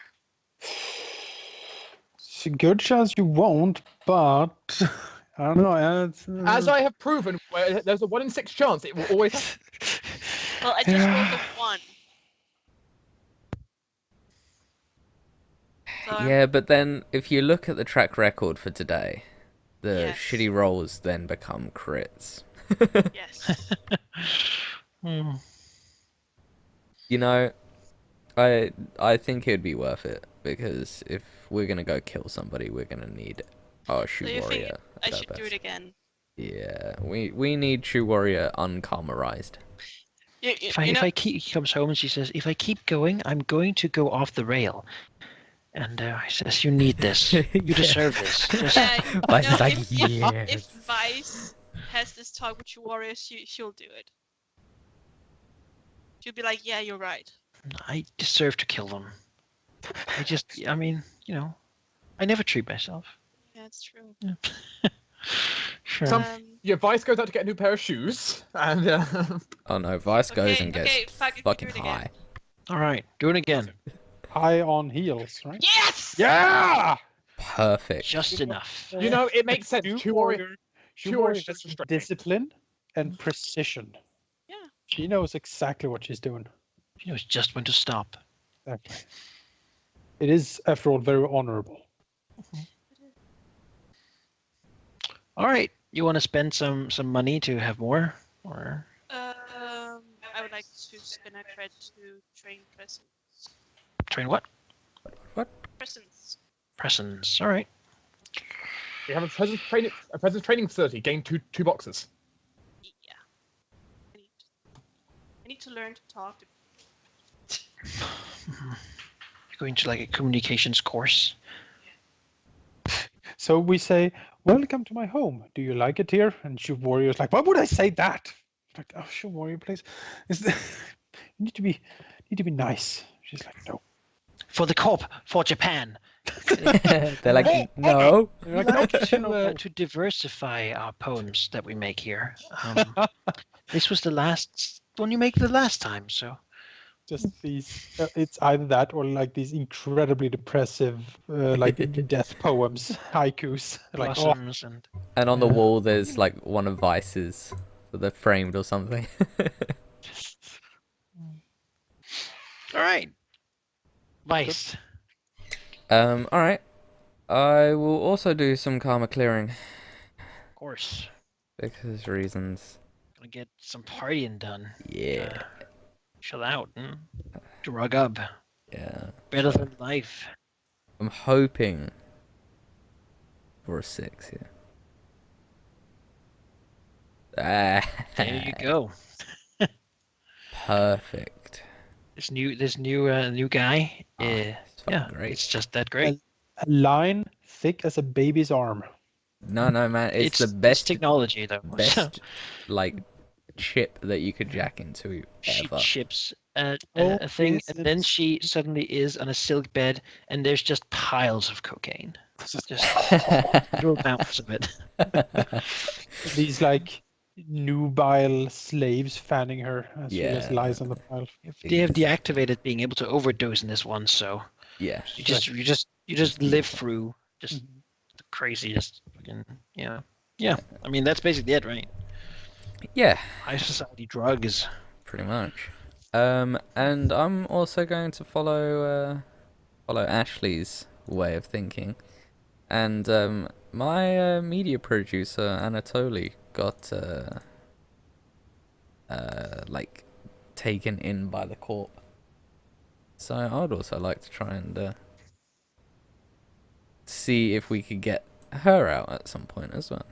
a good chance you won't, but I don't know. It's, As I have proven, where there's a 1 in 6 chance it will always happen. Well, I just rolled a 1. So Yeah, but then if you look at the track record for today, the Yes. shitty rolls then become crits. yes. Hmm. You know, I think it'd be worth it, because if we're gonna go kill somebody, we're gonna need our So shoe you think warrior. I at our should do it best. again? Yeah, we need shoe warrior uncalmerized. If he comes home and she says, if I keep going, I'm going to go off the rail. And I says, you need this. You Yeah. deserve this. Just, Yeah, Vice is like, if yes. Vice has this talk with your warrior, she'll do it. She'll be like, yeah, you're right. I deserve to kill them. I mean, I never treat myself. Yeah, it's true. Sure. Your Vice goes out to get a new pair of shoes, and Oh no, Vice goes and gets okay, fuck it, fucking do it high. All right, do it again. high on heels, right? Yes! Yeah! Perfect. Just enough. you know it makes sense. Shoe Shoe warrior, shoe Shoe warrior warrior has is restricting. discipline and precision. Yeah. She knows exactly what she's doing. She knows just when to stop. Exactly. It is, after all, very honorable. All right, you want to spend some money to have more, or I would like to spin a cred to train presence. train what? Presence. Presence. All right. We have a presence training facility. Gain two boxes. Yeah. I need to learn to talk to You're going to like a communications course. So we say, welcome to my home. Do you like it here? And Shoe Warrior's like, why would I say that? Like, oh, Shoe Warrior, please. You need to be nice. She's like, no. For the corp, for Japan. They're like, no. They're like, I'd like okay, no. to diversify our poems that we make here. This was the last one you make the last time, so Just these, it's either that or like these incredibly depressive, like death poems, haikus. Like, oh, blossoms and And on the wall, there's like one of Vice's that they're framed or something. all right. Vice. All right. I will also do some karma clearing Of course. because reasons. Gonna get some partying done. Yeah. Chill out. Drug up. Yeah. Better than life. I'm hoping for a 6 here. There you go. Perfect. This new guy. It's fucking Yeah, great. it's just that great. a line thick as a baby's arm. No, man, it's the It's best, technology though. best like chip that you could jack into She ever. chips a Oh, thing, yes, and then it's- she suddenly is on a silk bed, and there's just piles of cocaine. Just little mountains of it. These like nubile slaves fanning her as she just Yeah. lies on the pile. They have deactivated being able to overdose in this one, so Yeah. you just live through just Mhm. the craziest fucking yeah. I mean that's basically it, right? Yeah, High society drugs. pretty much. And I'm also going to follow Ashley's way of thinking. And my media producer Anatoly got like taken in by the corp. So I'd also like to try and see if we could get her out at some point as well.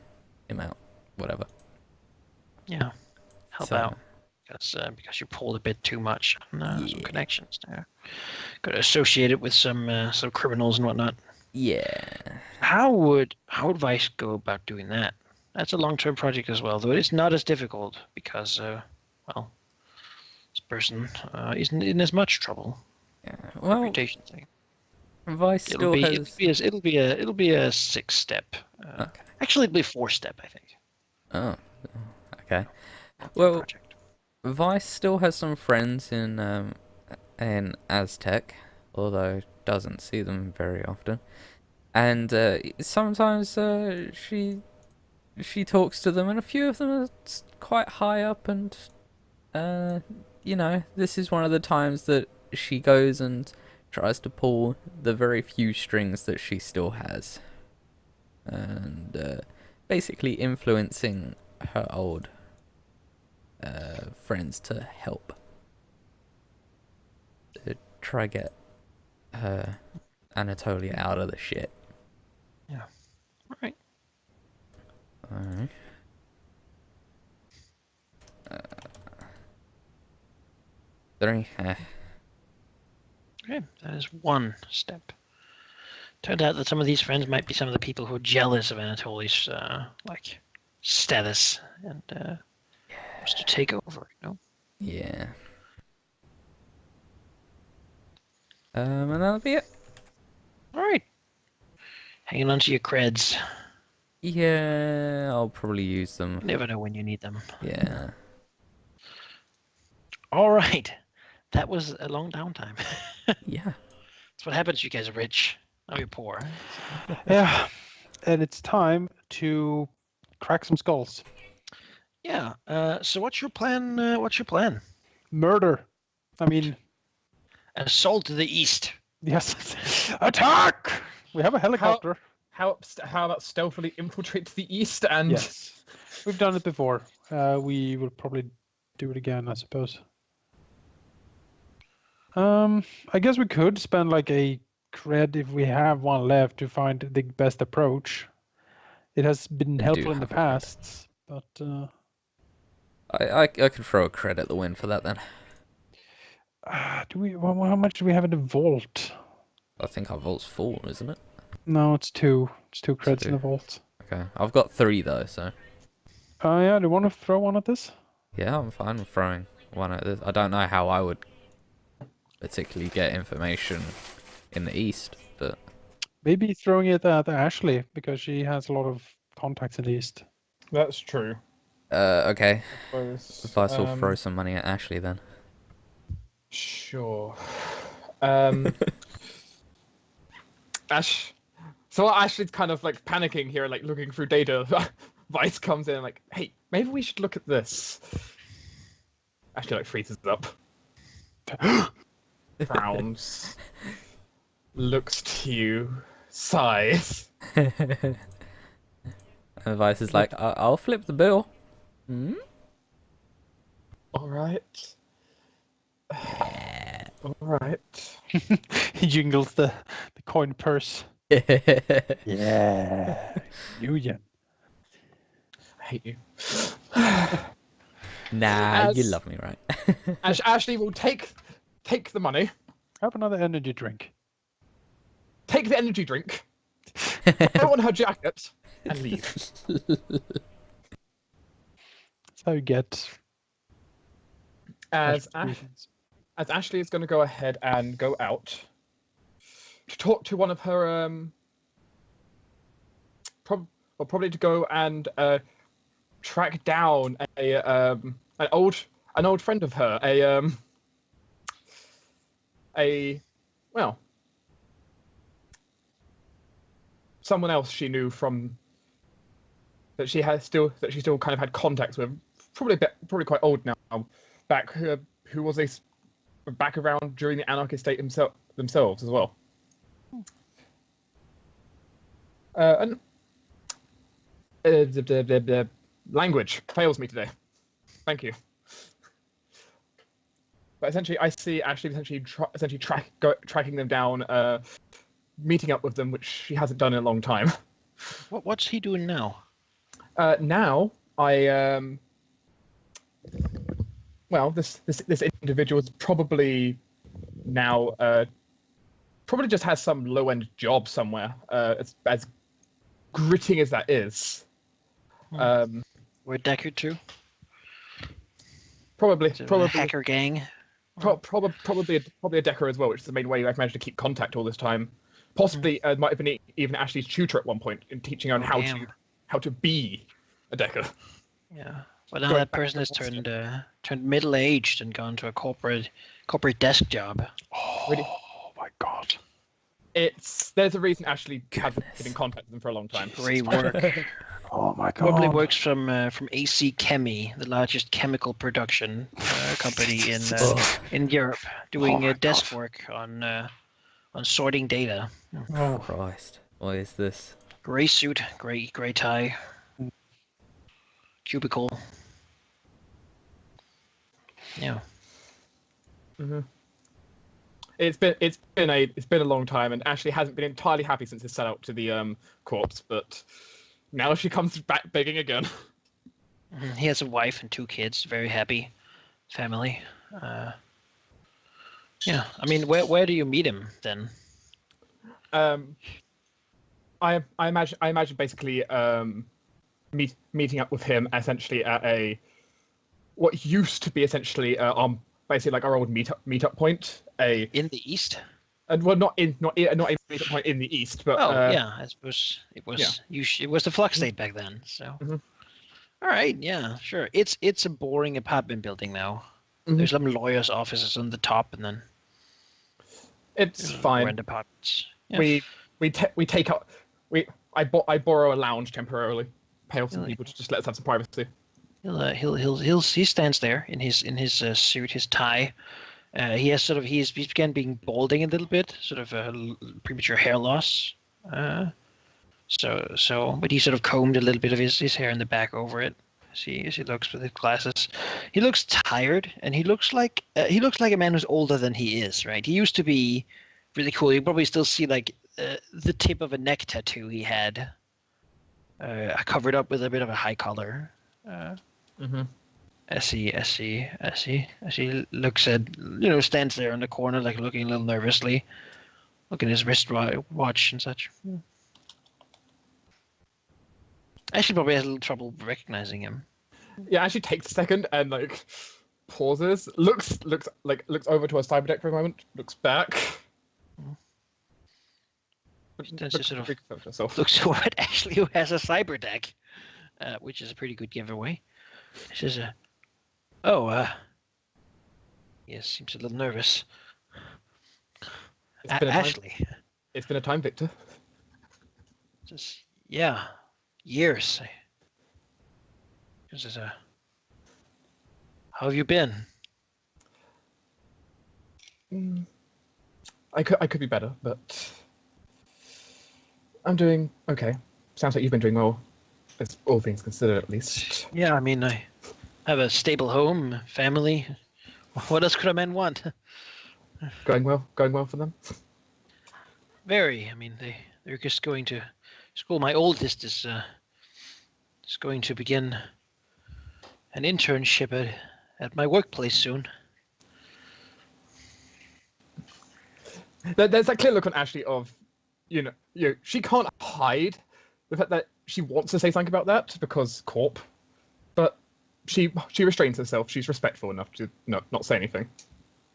Him out, whatever. Yeah, help So- out because you pulled a bit too much on some Yeah. connections there. Got to associate it with some criminals and whatnot. Yeah. How would Vice go about doing that? That's a long-term project as well, though it is not as difficult because well, this person isn't in as much trouble. Yeah. Well, Reputation thing. Vice still has. It'll be a 6-step. Okay. Actually, it'll be a 4-step, I think. Oh, okay. Well, Project. Vice still has some friends in Aztec, although doesn't see them very often. And sometimes she talks to them, and a few of them are quite high up, and this is one of the times that she goes and tries to pull the very few strings that she still has, and basically influencing her old friends to help to try get Anatolia out of the shit. Yeah. Right. Alright. Three. Okay, that is one step. Turned out that some of these friends might be some of the people who are jealous of Anatoly's status and wants to take over. Yeah. And that'll be it. All right. Hanging on to your creds. Yeah, I'll probably use them. You never know when you need them. Yeah. All right. That was a long downtime. Yeah. That's what happens. You guys are rich. Now you're poor. Yeah, and it's time to crack some skulls. Yeah. So what's your plan? Murder. I mean, Assault to the east. yes. Attack! We have a helicopter. How about stealthily infiltrate to the east and... Yes. We've done it before. We will probably do it again, I suppose. I guess we could spend like a cred if we have one left to find the best approach. It has been helpful in the have a cred. past, but I could throw a credit at the wind for that then. do we? Well, how much do we have in the vault? I think our vault's full, isn't it? No, it's two. It's two creds in the vault. Okay. I've got 3 though, so. Yeah. Do you want to throw one at this? Yeah, I'm fine with throwing one at this. I don't know how I would particularly get information in the east, but Maybe throwing it at Ashley because she has a lot of contacts in the east. That's true. okay. Suppose, If I still throw some money at Ashley then. Sure. So Ashley's kind of like panicking here, like looking through data. Vice comes in like, hey, maybe we should look at this. Ashley like freezes up. Frowns. Looks to you. Sighs. And Vice is like, I'll flip the bill. Hmm? Alright. Alright. He jingles the coin purse. Yeah. Union. I hate you. Nah, you As- love me, right? Ashley will take the money, Have another energy drink. take the energy drink, put on her jacket, and leave. That's how you get. As reasons. Ashley is going to go ahead and go out to talk to one of her probably to go and track down an old friend of her, someone else she knew from that she still kind of had contacts with, probably quite old now, back who was back around during the anarchist state themselves as well. And the language fails me today. Thank you. But essentially, I see Ashley tracking them down, meeting up with them, which she hasn't done in a long time. What's he doing now? Now this individual is probably now probably just has some low-end job somewhere. As gritting as that is. We're Decker too? Probably A hacker gang? probably a decker as well, which is the main way I've managed to keep contact all this time. Possibly might have been even Ashley's tutor at one point in teaching her on how to be a decker. Yeah. Well, now that person has turned middle-aged and gone to a corporate desk job. Oh Really? my god. There's a reason Ashley hasn't Goodness. been in contact with them for a long time. Great work. Oh my god. Probably works from AC Chemi, the largest chemical production company in Europe, doing desk work on sorting data. Oh, Christ. What is this? Gray suit, gray tie, cubicle. Yeah. Mm-hmm. It's been a long time, and Ashley hasn't been entirely happy since his sellout to the corpse, but now she comes back begging again. He has a wife and 2 kids. Very happy family. Yeah. I mean, where do you meet him then? I imagine basically meeting up with him essentially at what used to be essentially basically like our old meetup point. In the east? And well, not a meetup point in the east, but yeah, I suppose it was. Yeah. It was the Flux State back then. So, all right, yeah, sure. It's a boring apartment building now. There's some lawyers' offices on the top, and then it's fine. Rent apartments. Yeah. I borrow a lounge temporarily, pay off some people to just let us have some privacy. He stands there in his suit, his tie. He's began being balding a little bit, sort of premature hair loss. But he sort of combed a little bit of his hair in the back over it. As he looks with his glasses. He looks tired, and he looks like a man who's older than he is. Right? He used to be really cool. You probably still see like the tip of a neck tattoo he had, covered up with a bit of a high collar. As he looks at, stands there in the corner, like looking a little nervously, looking at his wristwatch and such. Yeah. Ashley probably has a little trouble recognizing him. Yeah, Ashley takes a second and like pauses, looks over to her cyber deck for a moment, looks back. Looks over at Ashley, who has a cyber deck, which is a pretty good giveaway. She says, yes, seems a little nervous. Ashley. It's been a time, Victor. Yeah, years. She says, how have you been? I could be better, but I'm doing okay. Sounds like you've been doing well, as all things considered, at least. Yeah, I mean, I have a stable home, family. What else could a man want? Going well for them? Very. I mean, they're just going to school. My oldest is going to begin an internship at my workplace soon. There's that clear look on Ashley of, she can't hide the fact that she wants to say something about that because corp, but she restrains herself. She's respectful enough to not say anything.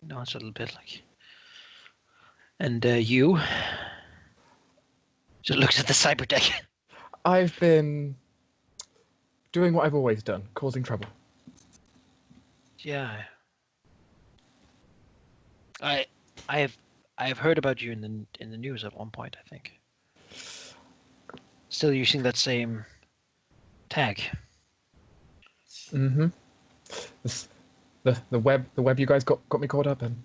No, it's a little bit like. And you? Just looks at the cyber deck. I've been doing what I've always done, causing trouble. Yeah. I have heard about you in the news at one point, I think. Still using that same tag. Mm-hmm. The web you guys got me caught up in.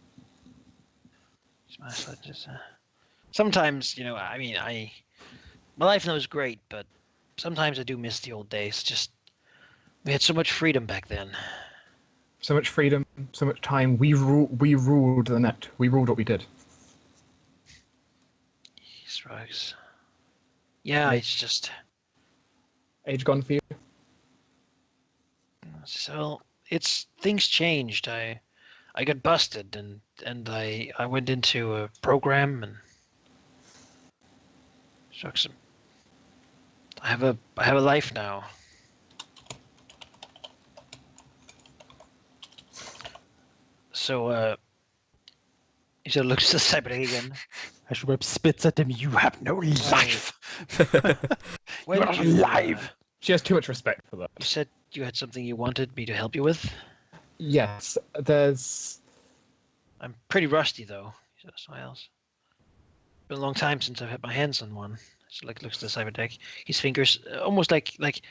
Sometimes, my life now is great, but sometimes I do miss the old days. Just we had so much freedom back then. So much freedom, so much time. We ruled the net. We ruled what we did. These rugs. Yeah, it's just age gone for you. So things changed. I got busted and I went into a program and shucks. I have a life now. So he sort of looks at the cyber again. Ashweb spits at him. You have no life. You're not alive. She has too much respect for that. You said you had something you wanted me to help you with? Yes, there's... I'm pretty rusty, though. He sort of smiles. been a long time since I've had my hands on one. So like looks at the cyber deck. His fingers almost like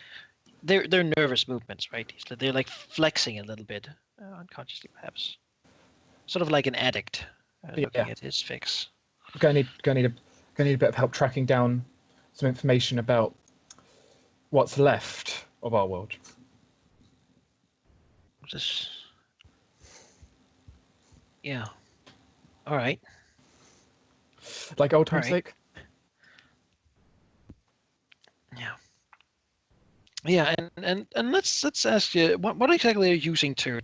they're nervous movements, right? They're like flexing a little bit, unconsciously perhaps. Sort of like an addict looking at his fix. Gonna need a bit of help tracking down some information about what's left of our world. Just yeah. All right. Like old time's sake. Yeah. Yeah, and let's ask you what exactly are you using to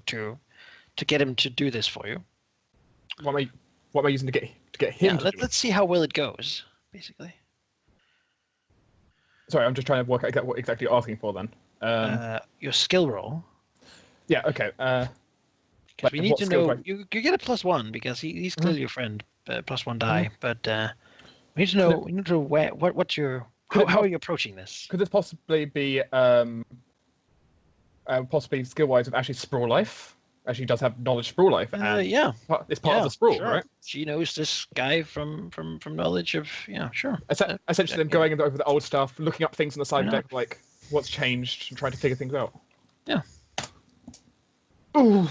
get him to do this for you? What am I using to get him? Yeah, to do let's see how well it goes, basically. Sorry, I'm just trying to work out what exactly you're asking for then. Your skill roll. Yeah. Okay. Because we need to know you get a +1 because he's clearly your friend. +1 die, but we need to know what's your how are you approaching this? Could this possibly be possibly skill wise of actually sprawl life? Actually, does have knowledge sprawl life. Yeah, it's part of the sprawl, sure. right? She knows this guy from knowledge of sure. Essentially, them going over the old stuff, looking up things on the side deck, like what's changed, and trying to figure things out. Yeah. Ooh.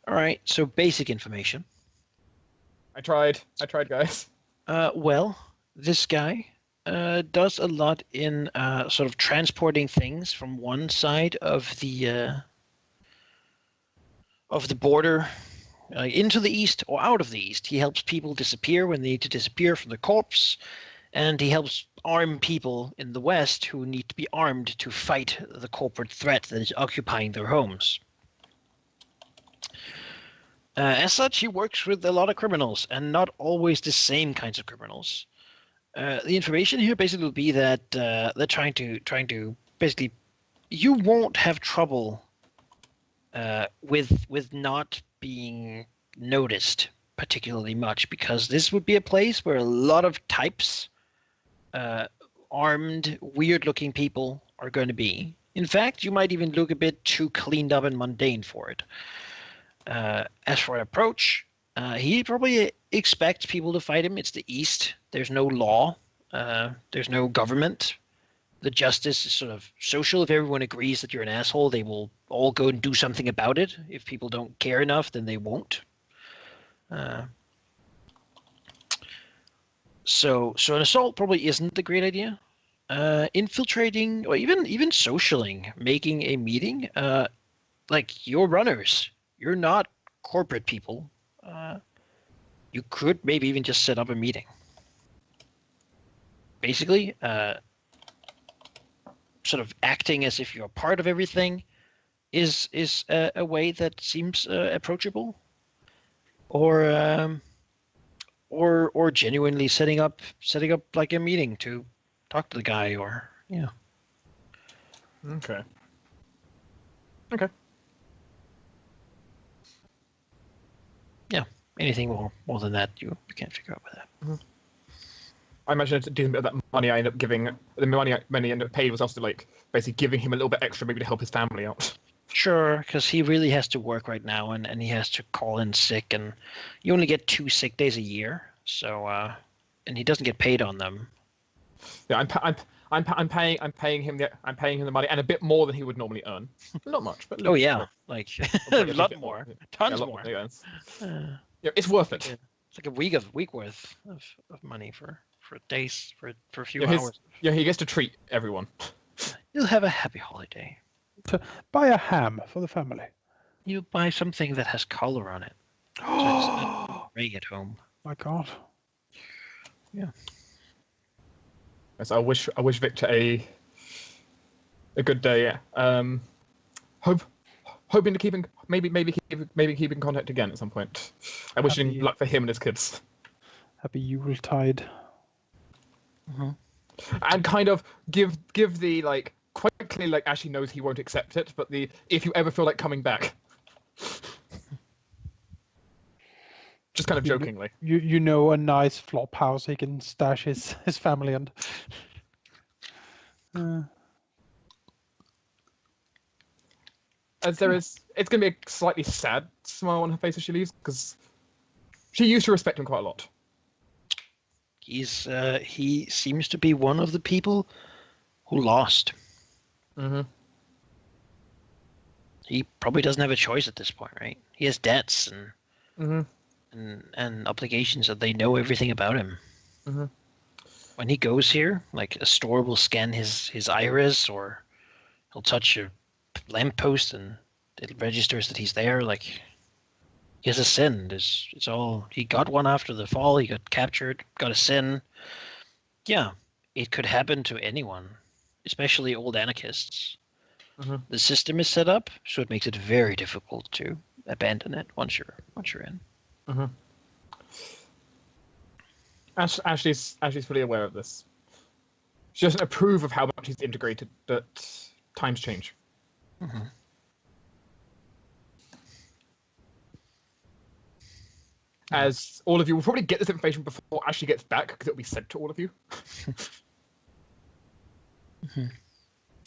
All right. So basic information. I tried, guys. Well, this guy does a lot in sort of transporting things from one side of the border into the east or out of the east. He helps people disappear when they need to disappear from the corpse, and he helps arm people in the west who need to be armed to fight the corporate threat that is occupying their homes. As such, he works with a lot of criminals, and not always the same kinds of criminals. The information here basically will be that they're trying to basically, you won't have trouble with not being noticed particularly much, because this would be a place where a lot of types, armed, weird-looking people are going to be. In fact, you might even look a bit too cleaned up and mundane for it. As for an approach, he probably expects people to fight him. It's the East. There's no law. There's no government. The justice is sort of social. If everyone agrees that you're an asshole, they will all go and do something about it. If people don't care enough, then they won't. So an assault probably isn't a great idea. Infiltrating or even socialing, making a meeting, like you're runners. You're not corporate people. You could maybe even just set up a meeting. Basically, sort of acting as if you're part of everything is a way that seems approachable. Or genuinely setting up like a meeting to talk to the guy, or Okay. Yeah, anything more than that you can't figure out with that. Mm-hmm. I imagine it's a decent bit of that money I end up giving. The money I ended up paid was also like basically giving him a little bit extra, maybe to help his family out. Sure, because he really has to work right now, and he has to call in sick, and you only get 2 sick days a year, so and he doesn't get paid on them. Yeah, I'm paying him the money and a bit more than he would normally earn. Not much, but Oh yeah, like a lot more, tons more. Yeah, it's worth it. It's like a week worth of money for days for a few Yeah, hours. he gets to treat everyone. You'll have a happy holiday. To buy a ham for the family. You buy something that has color on it. So it's not gray at home. My God. Yeah. Yes, I wish Victor a good day. Yeah. Hoping to keep in contact again at some point. I wish him luck for him and his kids. Happy Yuletide. Mm-hmm. And kind of give the like quite clearly like Ashley knows he won't accept it, but the if you ever feel like coming back. Just kind of jokingly. You know, a nice flop house he can stash his family in. As there is, it's going to be a slightly sad smile on her face as she leaves, because she used to respect him quite a lot. He seems to be one of the people who lost. Mm-hmm. He probably doesn't have a choice at this point, right? He has debts and Mm-hmm. and obligations that they know everything about him. Mm-hmm. When he goes here, like a store will scan his iris, or he'll touch a lamppost and it registers that he's there. Like he has a sin. It's all he got one after the fall. He got captured, got a sin. Yeah, it could happen to anyone, especially old anarchists. Mm-hmm. The system is set up so it makes it very difficult to abandon it once you're in. Mm-hmm. Ashley's fully aware of this. She doesn't approve of how much he's integrated, but times change. Mm-hmm. As all of you will probably get this information before Ashley gets back, because it'll be sent to all of you. Mm-hmm.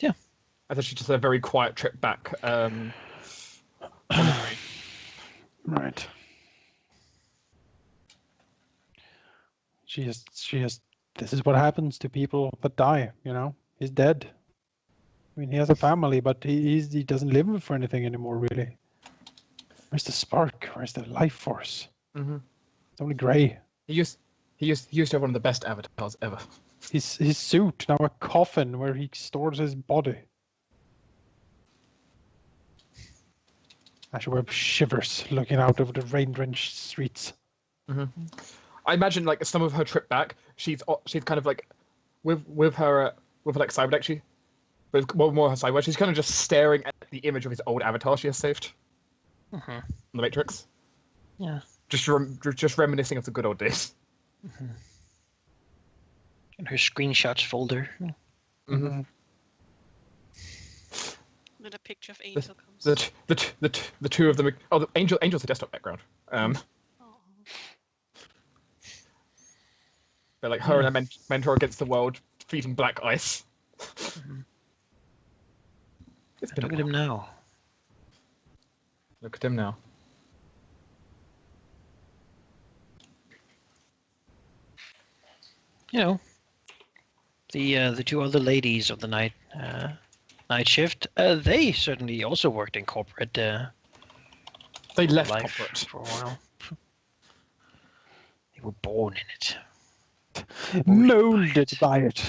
Yeah. As actually just a very quiet trip back. On the train. Right. She has. This is what happens to people that die. You know, he's dead. I mean, he has a family, but he doesn't live for anything anymore, really. Where's the spark? Where's the life force? Mm-hmm. It's only grey. He used to have one of the best avatars ever. His suit, now a coffin where he stores his body. Ashworth shivers looking out over the rain-drenched streets. Mm-hmm. I imagine like some of her trip back, she's kind of like with her like cyberdeck, with more her cyber, she's kind of just staring at the image of his old avatar she has saved. Mm-hmm. In the Matrix. Yeah. Just reminiscing of the good old days. Mm-hmm. In her screenshots folder. Mm-hmm. With a picture of Angel comes. The two of them. Oh, the Angel's a desktop background. Oh. They're like her and her mentor against the world, feeding black ice. Mm-hmm. Look at him now. Look at him now. You know, the two other ladies of the night shift, they certainly also worked in corporate. They left life corporate for a while. They were born in it. Molded by it.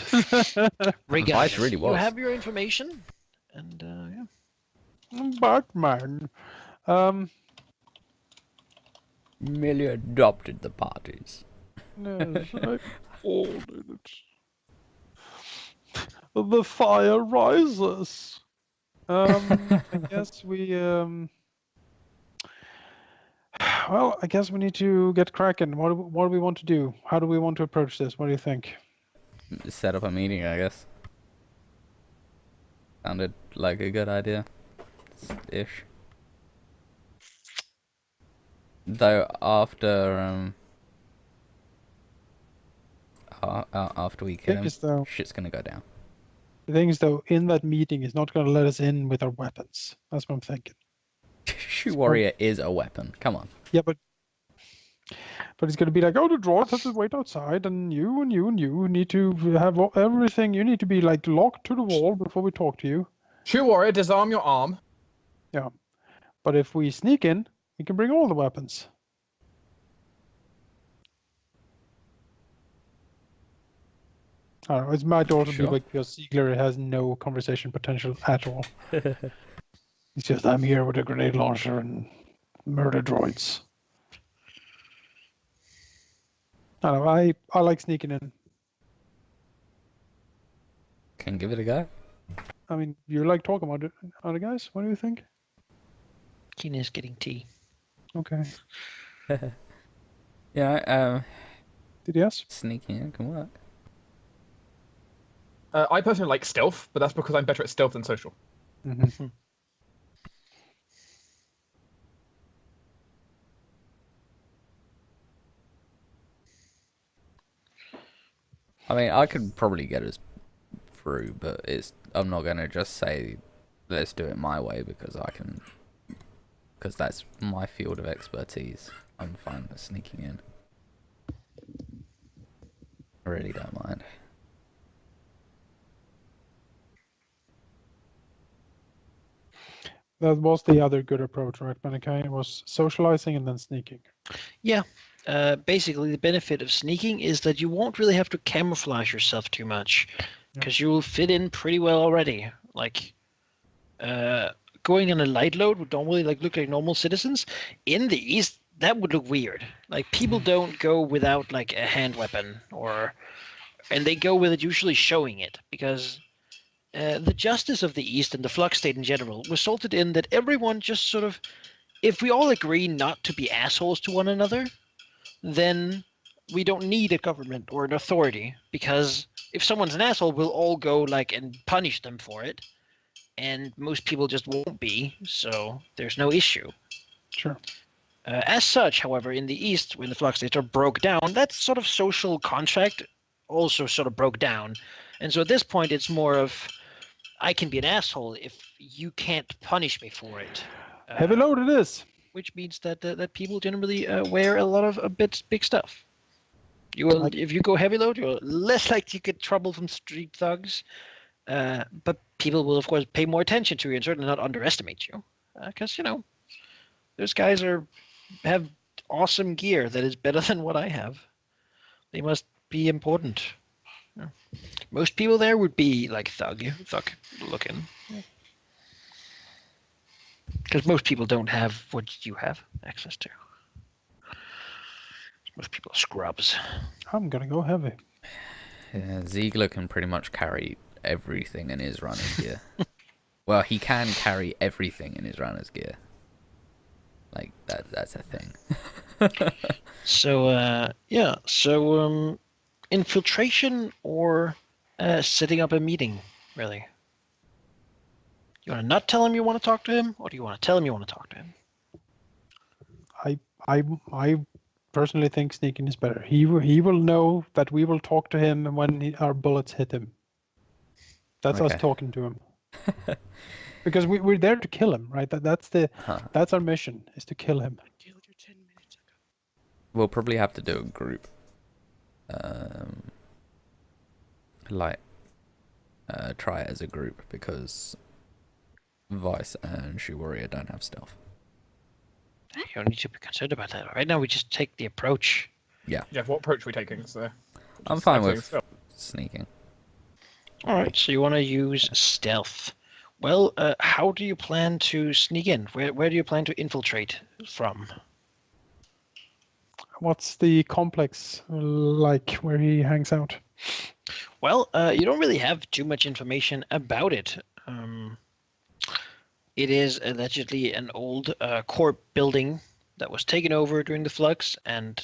Regardless, really was. You have your information, and yeah. Batman. Merely adopted the parties. Yes, I ordered it. The fire rises. I guess we well, I guess we need to get cracking. What do we want to do? How do we want to approach this? What do you think? Set up a meeting, I guess. Sounded like a good idea. Ish. Though after after we kill him, shit's gonna go down. The thing is, though, in that meeting, he's not going to let us in with our weapons. That's what I'm thinking. Shoe warrior is a weapon. Come on. Yeah, but he's going to be like, oh, the droids have to wait outside, and you need to have everything. You need to be like locked to the wall before we talk to you. Shoe warrior, disarm your arm. Yeah, but if we sneak in, we can bring all the weapons. I don't know, it might also be like because Ziegler has no conversation potential at all. He's just, I'm here with a grenade launcher and murder droids. I don't know, I like sneaking in. Can give it a go. I mean, you like talking about it, other guys? What do you think? Keena's getting tea. Okay. Yeah, Did yes? sneaking in can work. I personally like stealth, but that's because I'm better at stealth than social. Mm-hmm. I mean, I could probably get us through, but I'm not gonna just say let's do it my way because that's my field of expertise. I'm fine with sneaking in. I really don't mind. That was the other good approach, right, Manikai? It was socializing and then sneaking. Yeah. Basically, the benefit of sneaking is that you won't really have to camouflage yourself too much, because you will fit in pretty well already. Like, going on a light load would normally look like normal citizens. In the East, that would look weird. Like, people don't go without like a hand weapon, and they go with it usually showing it, because the justice of the East and the Flux state in general resulted in that everyone just sort of, if we all agree not to be assholes to one another, then we don't need a government or an authority, because if someone's an asshole, we'll all go and punish them for it, and most people just won't be, so there's no issue. Sure. As such, however, in the East, when the Flux states are broke down, that sort of social contract also sort of broke down. And so at this point, it's more of, I can be an asshole if you can't punish me for it. Heavy load it is. Which means that that people generally wear a lot of a bit big stuff. You will, if you go heavy load, you're less likely to get trouble from street thugs. But people will, of course, pay more attention to you and certainly not underestimate you, because those guys have awesome gear that is better than what I have. They must be important. Yeah. Most people there would be like thug looking. Because most people don't have what you have access to. Most people are scrubs. I'm gonna go heavy. Yeah, Ziegler can pretty much carry everything in his runner's gear. Well, he can carry everything in his runner's gear. Like, that's a thing. So, yeah. So, infiltration or setting up a meeting, really? You want to not tell him you want to talk to him, or do you want to tell him you want to talk to him? I personally think sneaking is better. He will know that we will talk to him when our bullets hit him. That's us talking to him. Because we're there to kill him, right? That's our mission, is to kill him. I killed you 10 minutes ago. We'll probably have to do a group. Try it as a group, because Vice and Shoe Warrior don't have stealth. You don't need to be concerned about that. Right now, we just take the approach. Yeah, what approach are we taking? So, I'm fine with sneaking. All right, so you want to use stealth. Well, how do you plan to sneak in? Where do you plan to infiltrate from? What's the complex like where he hangs out? Well, you don't really have too much information about it. It is allegedly an old corp building that was taken over during the Flux, and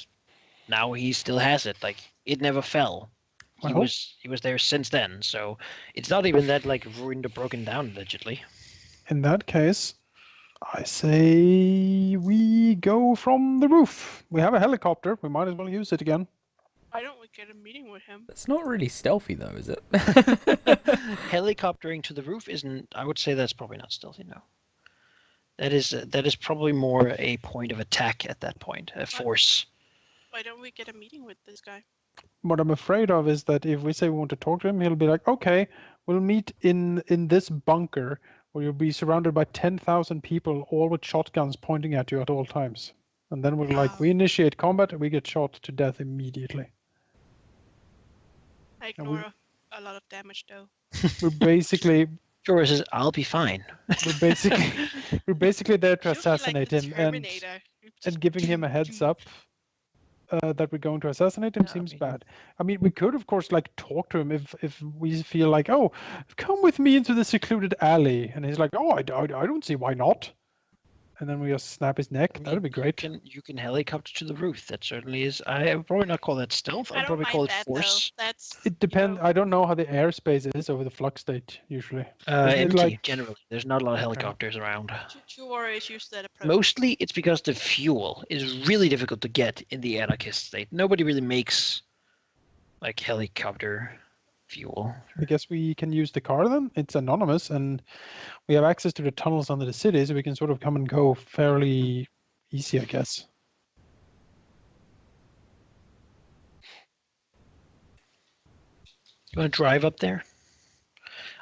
now he still has it. Like, it never fell. He was there since then, so it's not even that ruined or broken down, allegedly. In that case, I say we go from the roof. We have a helicopter. We might as well use it again. Why don't we get a meeting with him? It's not really stealthy, though, is it? Helicoptering to the roof isn't. I would say that's probably not stealthy. No. That is probably more a point of attack at that point, a force. Why don't we get a meeting with this guy? What I'm afraid of is that if we say we want to talk to him, he'll be like, okay, we'll meet in this bunker where you'll be surrounded by 10,000 people, all with shotguns pointing at you at all times. And then we initiate combat and we get shot to death immediately. I ignore a lot of damage, though. We're basically... Jorah says, I'll be fine. We're basically there to assassinate him, and giving him a heads up that we're going to assassinate him seems bad. I mean, we could, of course, talk to him if we feel like, oh, come with me into the secluded alley. And he's like, oh, I don't see why not. And then we just snap his neck. That'd be great. You can helicopter to the roof. That certainly is. I would probably not call that stealth. I'd probably call it force. It depends. I don't know how the airspace is over the Flux state usually. Empty, generally. There's not a lot of helicopters around. Two warriors use that approach. Mostly it's because the fuel is really difficult to get in the anarchist state. Nobody really makes helicopter fuel. I guess we can use the car then. It's anonymous and we have access to the tunnels under the city, so we can sort of come and go fairly easy, I guess. You want to drive up there?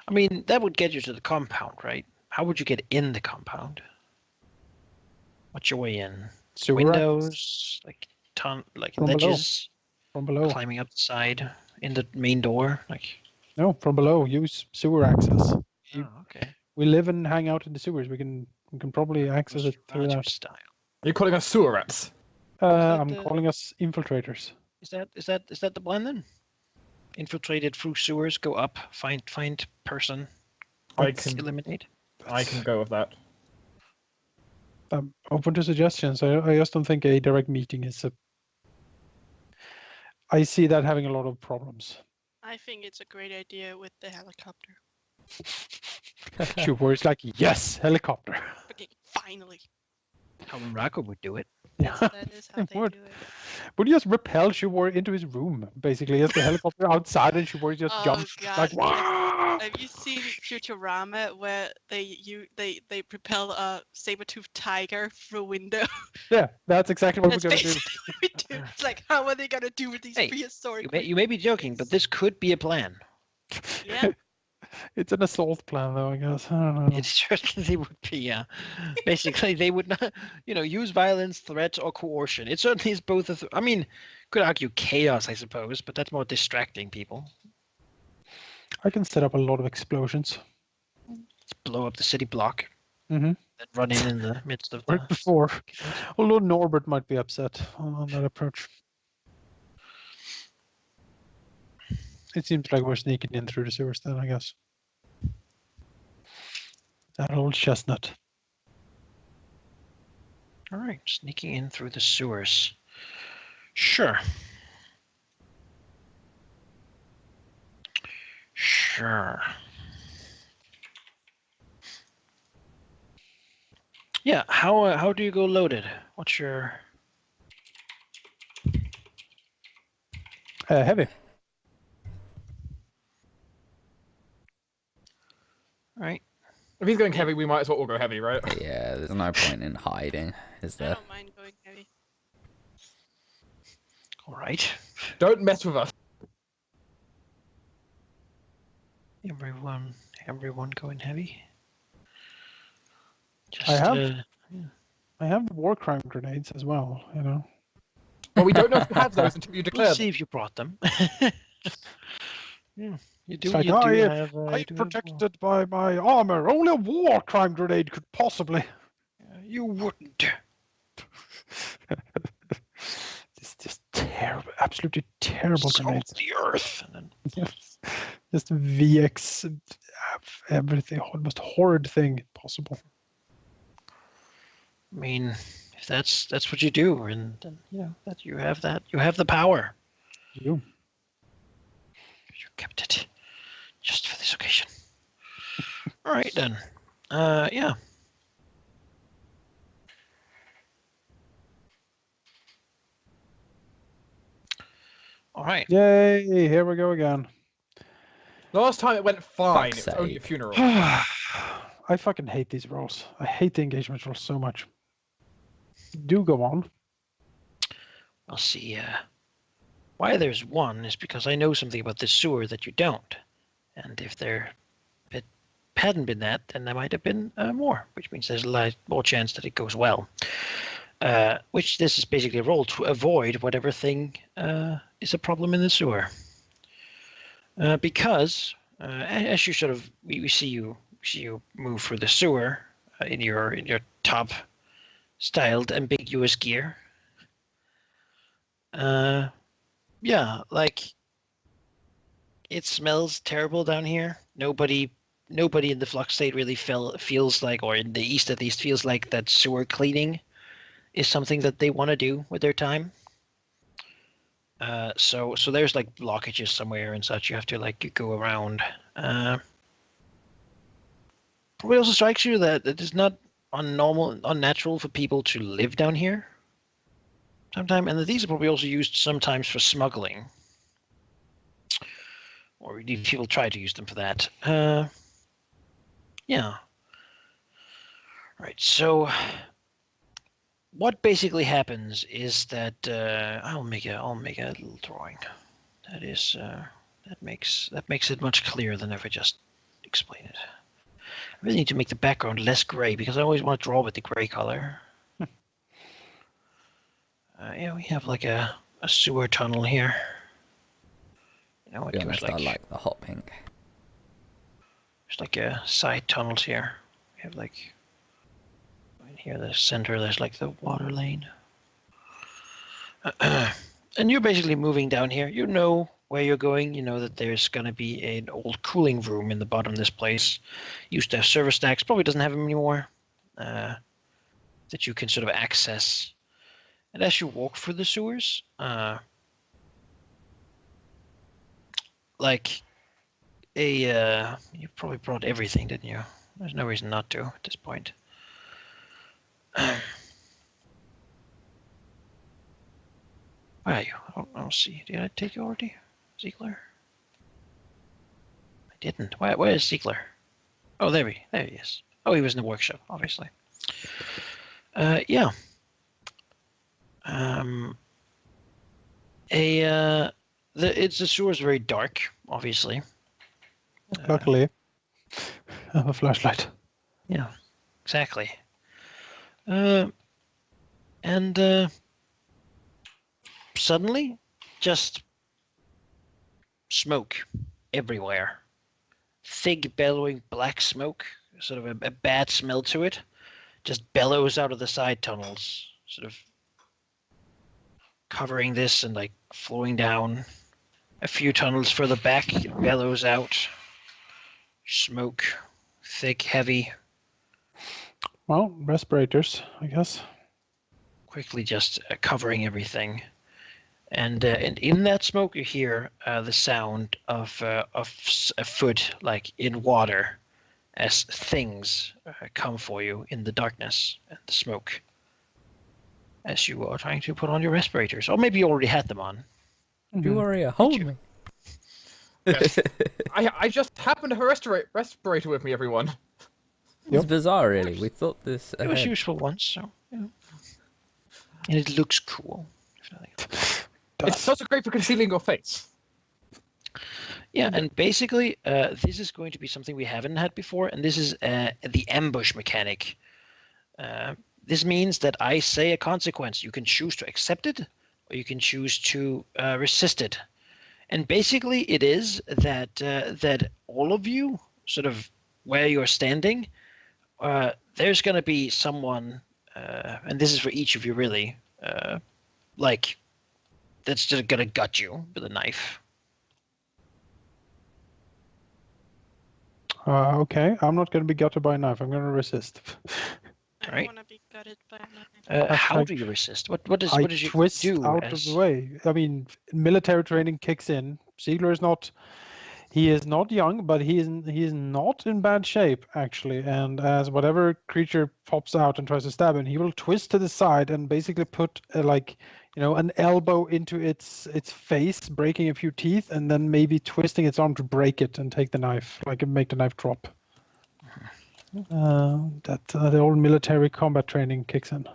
I mean, that would get you to the compound, right? How would you get in the compound? What's your way in? Sewer access Windows, like from ledges, from below. climbing up the side in the main door, like. No, from below. Use sewer access. Oh, okay. We live and hang out in the sewers. We can probably access it through Roger that. style. Are you calling us sewer rats? that I'm the- calling us infiltrators. Is that the plan then? Infiltrated through sewers, go up, find person, I can eliminate. go with that. I'm open to suggestions. I just don't think a direct meeting is a. I see that having a lot of problems. I think it's a great idea with the helicopter. Sure, it's like yes, helicopter. Okay, finally. How Rocco would do it. Yeah, That is how it they would. do it. Would you just repel Shubor into his room, basically? Just the helicopter outside, and Shubor just Oh, jumps God. like. Wah! Have you seen Futurama where they propel a saber-toothed tiger through a window? Yeah, that's exactly what That's we're gonna do. basically what we do. It's like, how are they gonna do with these Hey, prehistoric? You may be joking, but this could be a plan. Yeah. It's an assault plan, though. I guess I don't know. It certainly would be, yeah. Basically, they would not, use violence, threats, or coercion. It certainly is both. I mean, could argue chaos, I suppose, but that's more distracting people. I can set up a lot of explosions. Let's blow up the city block, Mm-hmm. then run in the midst of Worked the. before. Although Norbert might be upset on that approach. It seems like we're sneaking in through the sewers then, I guess. That old chestnut. All right, sneaking in through the sewers. Sure. Sure. Yeah, how do you go loaded? What's your Heavy. all right? If he's going heavy, we might as well all go heavy, right? Yeah, there's no point in hiding, is I there? don't mind going heavy. All right. Don't mess with us. Everyone going heavy. Just, I have the war crime grenades as well, Well, we don't know if you have those until you declare we'll them. see if you brought them. Yeah, you do. It's like, you do have. I'm you do have protected by my armor. Only a war crime grenade could possibly. you wouldn't. It's just terrible, absolutely terrible Salt grenades. the earth. And then, Yes. Just VX, everything, most horrid thing possible. I mean, if that's what you do, and then that you have the power. You. You kept it just for this occasion. All right then. Yeah. All right. Yay! Here we go again. Last time it went fine. Fuck's It was only a sake. funeral. I fucking hate these rolls. I hate the engagement rolls so much. Do go on. I'll see. Why there's one is because I know something about this sewer that you don't, and if it hadn't been that, then there might have been more, which means there's a lot more chance that it goes well. Which this is basically a roll to avoid whatever thing is a problem in the sewer. Because as you sort of we see you move through the sewer in your top styled ambiguous gear. Yeah, like it smells terrible down here. Nobody in the flux state really feels like, or in the east at least, feels like that sewer cleaning is something that they want to do with their time. So there's like blockages somewhere and such. You have to like go around. It also strikes you that it is not unnatural for people to live down here. Sometimes, and these are probably also used sometimes for smuggling, or indeed people try to use them for that. Yeah. Right. So, what basically happens is that I'll make a little drawing. That is That makes it much clearer than if I just explain it. I really need to make the background less gray because I always want to draw with the gray color. Yeah, we have like a sewer tunnel here. You know, To be it goes honest, I like the hot pink. there's like a side tunnels here. We have like in here, the center. There's like the water lane. And you're basically moving down here. You know where you're going. You know that there's going to be an old cooling room in the bottom of this place. Used to have server stacks. Probably doesn't have them anymore. That you can sort of access. And as you walk through the sewers, like you probably brought everything, didn't you? There's no reason not to at this point. Where are you? I don't see. Did I take you already, Ziegler? I didn't. Where is Ziegler? Oh, there he is. Oh, he was in the workshop, obviously. Yeah. The sewer is very dark, obviously. Luckily, I have a flashlight. Yeah, exactly. And suddenly, just smoke everywhere. Thick, bellowing black smoke, sort of a bad smell to it, just bellows out of the side tunnels, sort of covering this and like flowing down. A few tunnels further back, it bellows out. Smoke, thick, heavy. Well, respirators, I guess. Quickly just covering everything. And in that smoke, you hear the sound of a foot, like in water, as things come for you in the darkness and the smoke. As you are trying to put on your respirators, or maybe you already had them on. You warrior, hold me. Yes. I just happened to have a respirator with me, everyone. It's bizarre, really. We thought this. It was ahead. useful once, so yeah. And it looks cool. If nothing else. It's also great for concealing your face. Yeah, and basically, this is going to be something we haven't had before, and this is the ambush mechanic. This means that I say a consequence. You can choose to accept it, or you can choose to resist it. And basically, it is that that all of you, sort of where you're standing, there's going to be someone, and this is for each of you really, like that's just going to gut you with a knife. Okay, I'm not going to be gutted by a knife. I'm going to resist. I Right. want to be gutted by a knife. How I- do you resist? What does I you twist do out as... of the way. I mean, military training kicks in. Ziegler is not. He is not young, but he is not in bad shape actually. And as whatever creature pops out and tries to stab him, he will twist to the side and basically put an elbow into its face, breaking a few teeth, and then maybe twisting its arm to break it and take the knife, like make the knife drop. The old military combat training kicks in.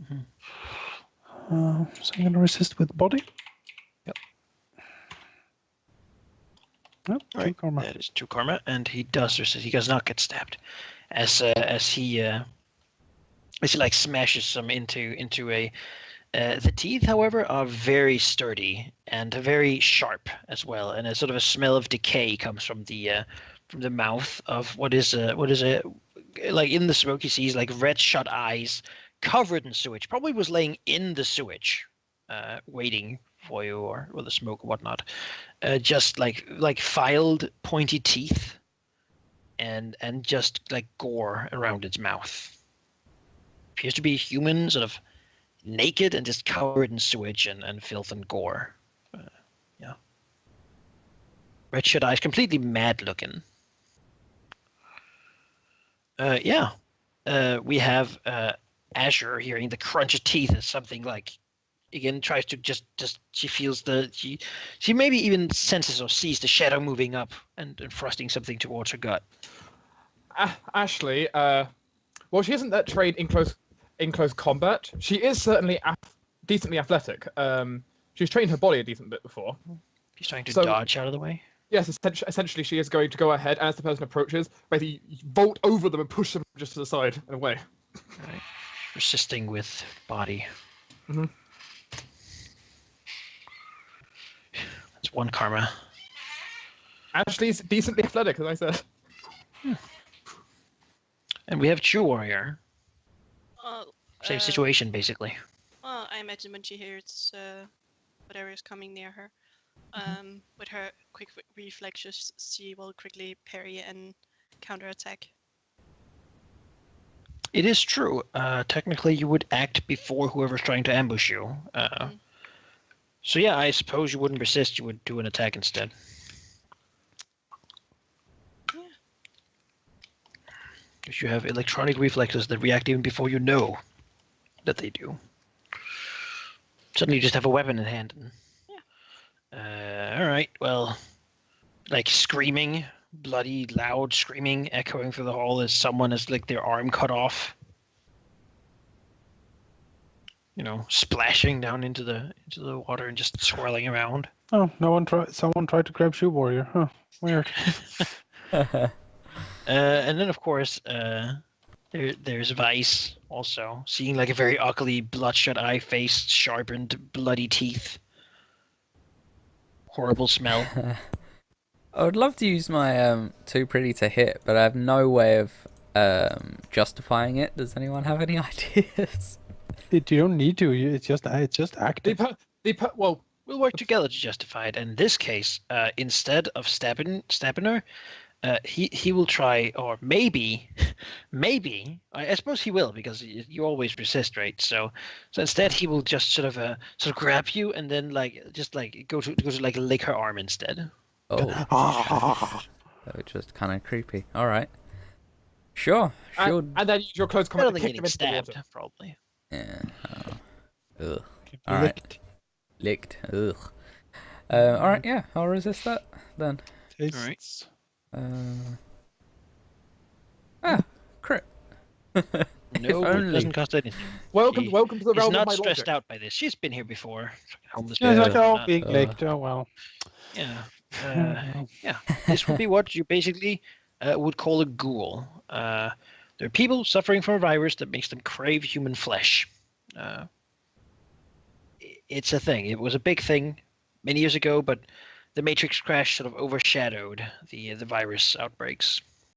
So I'm going to resist with body. Yep. Oh, All right, karma. that is 2 karma, and he does resist. He does not get stabbed, as he like smashes some into a. The teeth, however, are very sturdy and very sharp as well, and a sort of a smell of decay comes from the mouth of what is like in the smoke. You see like red shut eyes, covered in sewage. Probably was laying in the sewage, waiting for you or the smoke or whatnot. Just like filed pointy teeth, and just like gore around its mouth. Appears to be human, sort of naked and just covered in sewage and filth and gore. Yeah. Red shut eyes, completely mad looking. Yeah. We have Azure hearing the crunch of teeth as something like, again, tries to just she feels she maybe even senses or sees the shadow moving up and thrusting something towards her gut. Ashley, well, she isn't that trained in close combat. She is certainly decently athletic. She's trained her body a decent bit before. He's trying to So- dodge out of the way. Yes, essentially she is going to go ahead as the person approaches, basically vault over them and push them just to the side and away. Right. Resisting with body. Mhm. That's 1 karma. Ashley's decently athletic, as I said. And we have True Warrior. Well, Same situation, basically. Well, I imagine when she hears whatever is coming near her, with her quick reflexes, she will quickly parry and counterattack. It is true. Technically, you would act before whoever's trying to ambush you. So yeah, I suppose you wouldn't resist. You would do an attack instead. Yeah. Because you have electronic reflexes that react even before you know that they do. Suddenly, you just have a weapon in hand. All right. Well, like screaming, bloody, loud screaming, echoing through the hall as someone has like their arm cut off. You know, splashing down into the water and just swirling around. Oh, someone tried to grab Shoe Warrior. Huh. Weird. And then of course, there's Vice also, seeing like a very ugly, bloodshot eye face, sharpened, bloody teeth. Horrible smell. I would love to use my too pretty to hit, but I have no way of justifying it. Does anyone have any ideas? You don't need to. It's just acting. Well, We'll work together to justify it. And in this case, instead of stabbing her, he will try, or maybe, I suppose he will, because you always resist, right? So instead he will just sort of grab you and then just go to like lick her arm instead. Oh, that was just kind of creepy. All right, sure. and then use your close Better combat than to kick them getting into the stabbed, water. probably. Yeah. Oh. Ugh. All right. Licked. Ugh. All right. Yeah, I'll resist that then. Tastes. Crit. No, it only. doesn't cost anything. Welcome to the He's realm of not my stressed logic. out by this. She's been here before. Homeless Yeah, it's people, like, oh, not- being licked. Oh, well. Yeah. Yeah. This would be what you basically would call a ghoul. They're people suffering from a virus that makes them crave human flesh. It's a thing. It was a big thing many years ago, but the Matrix crash sort of overshadowed the virus outbreaks.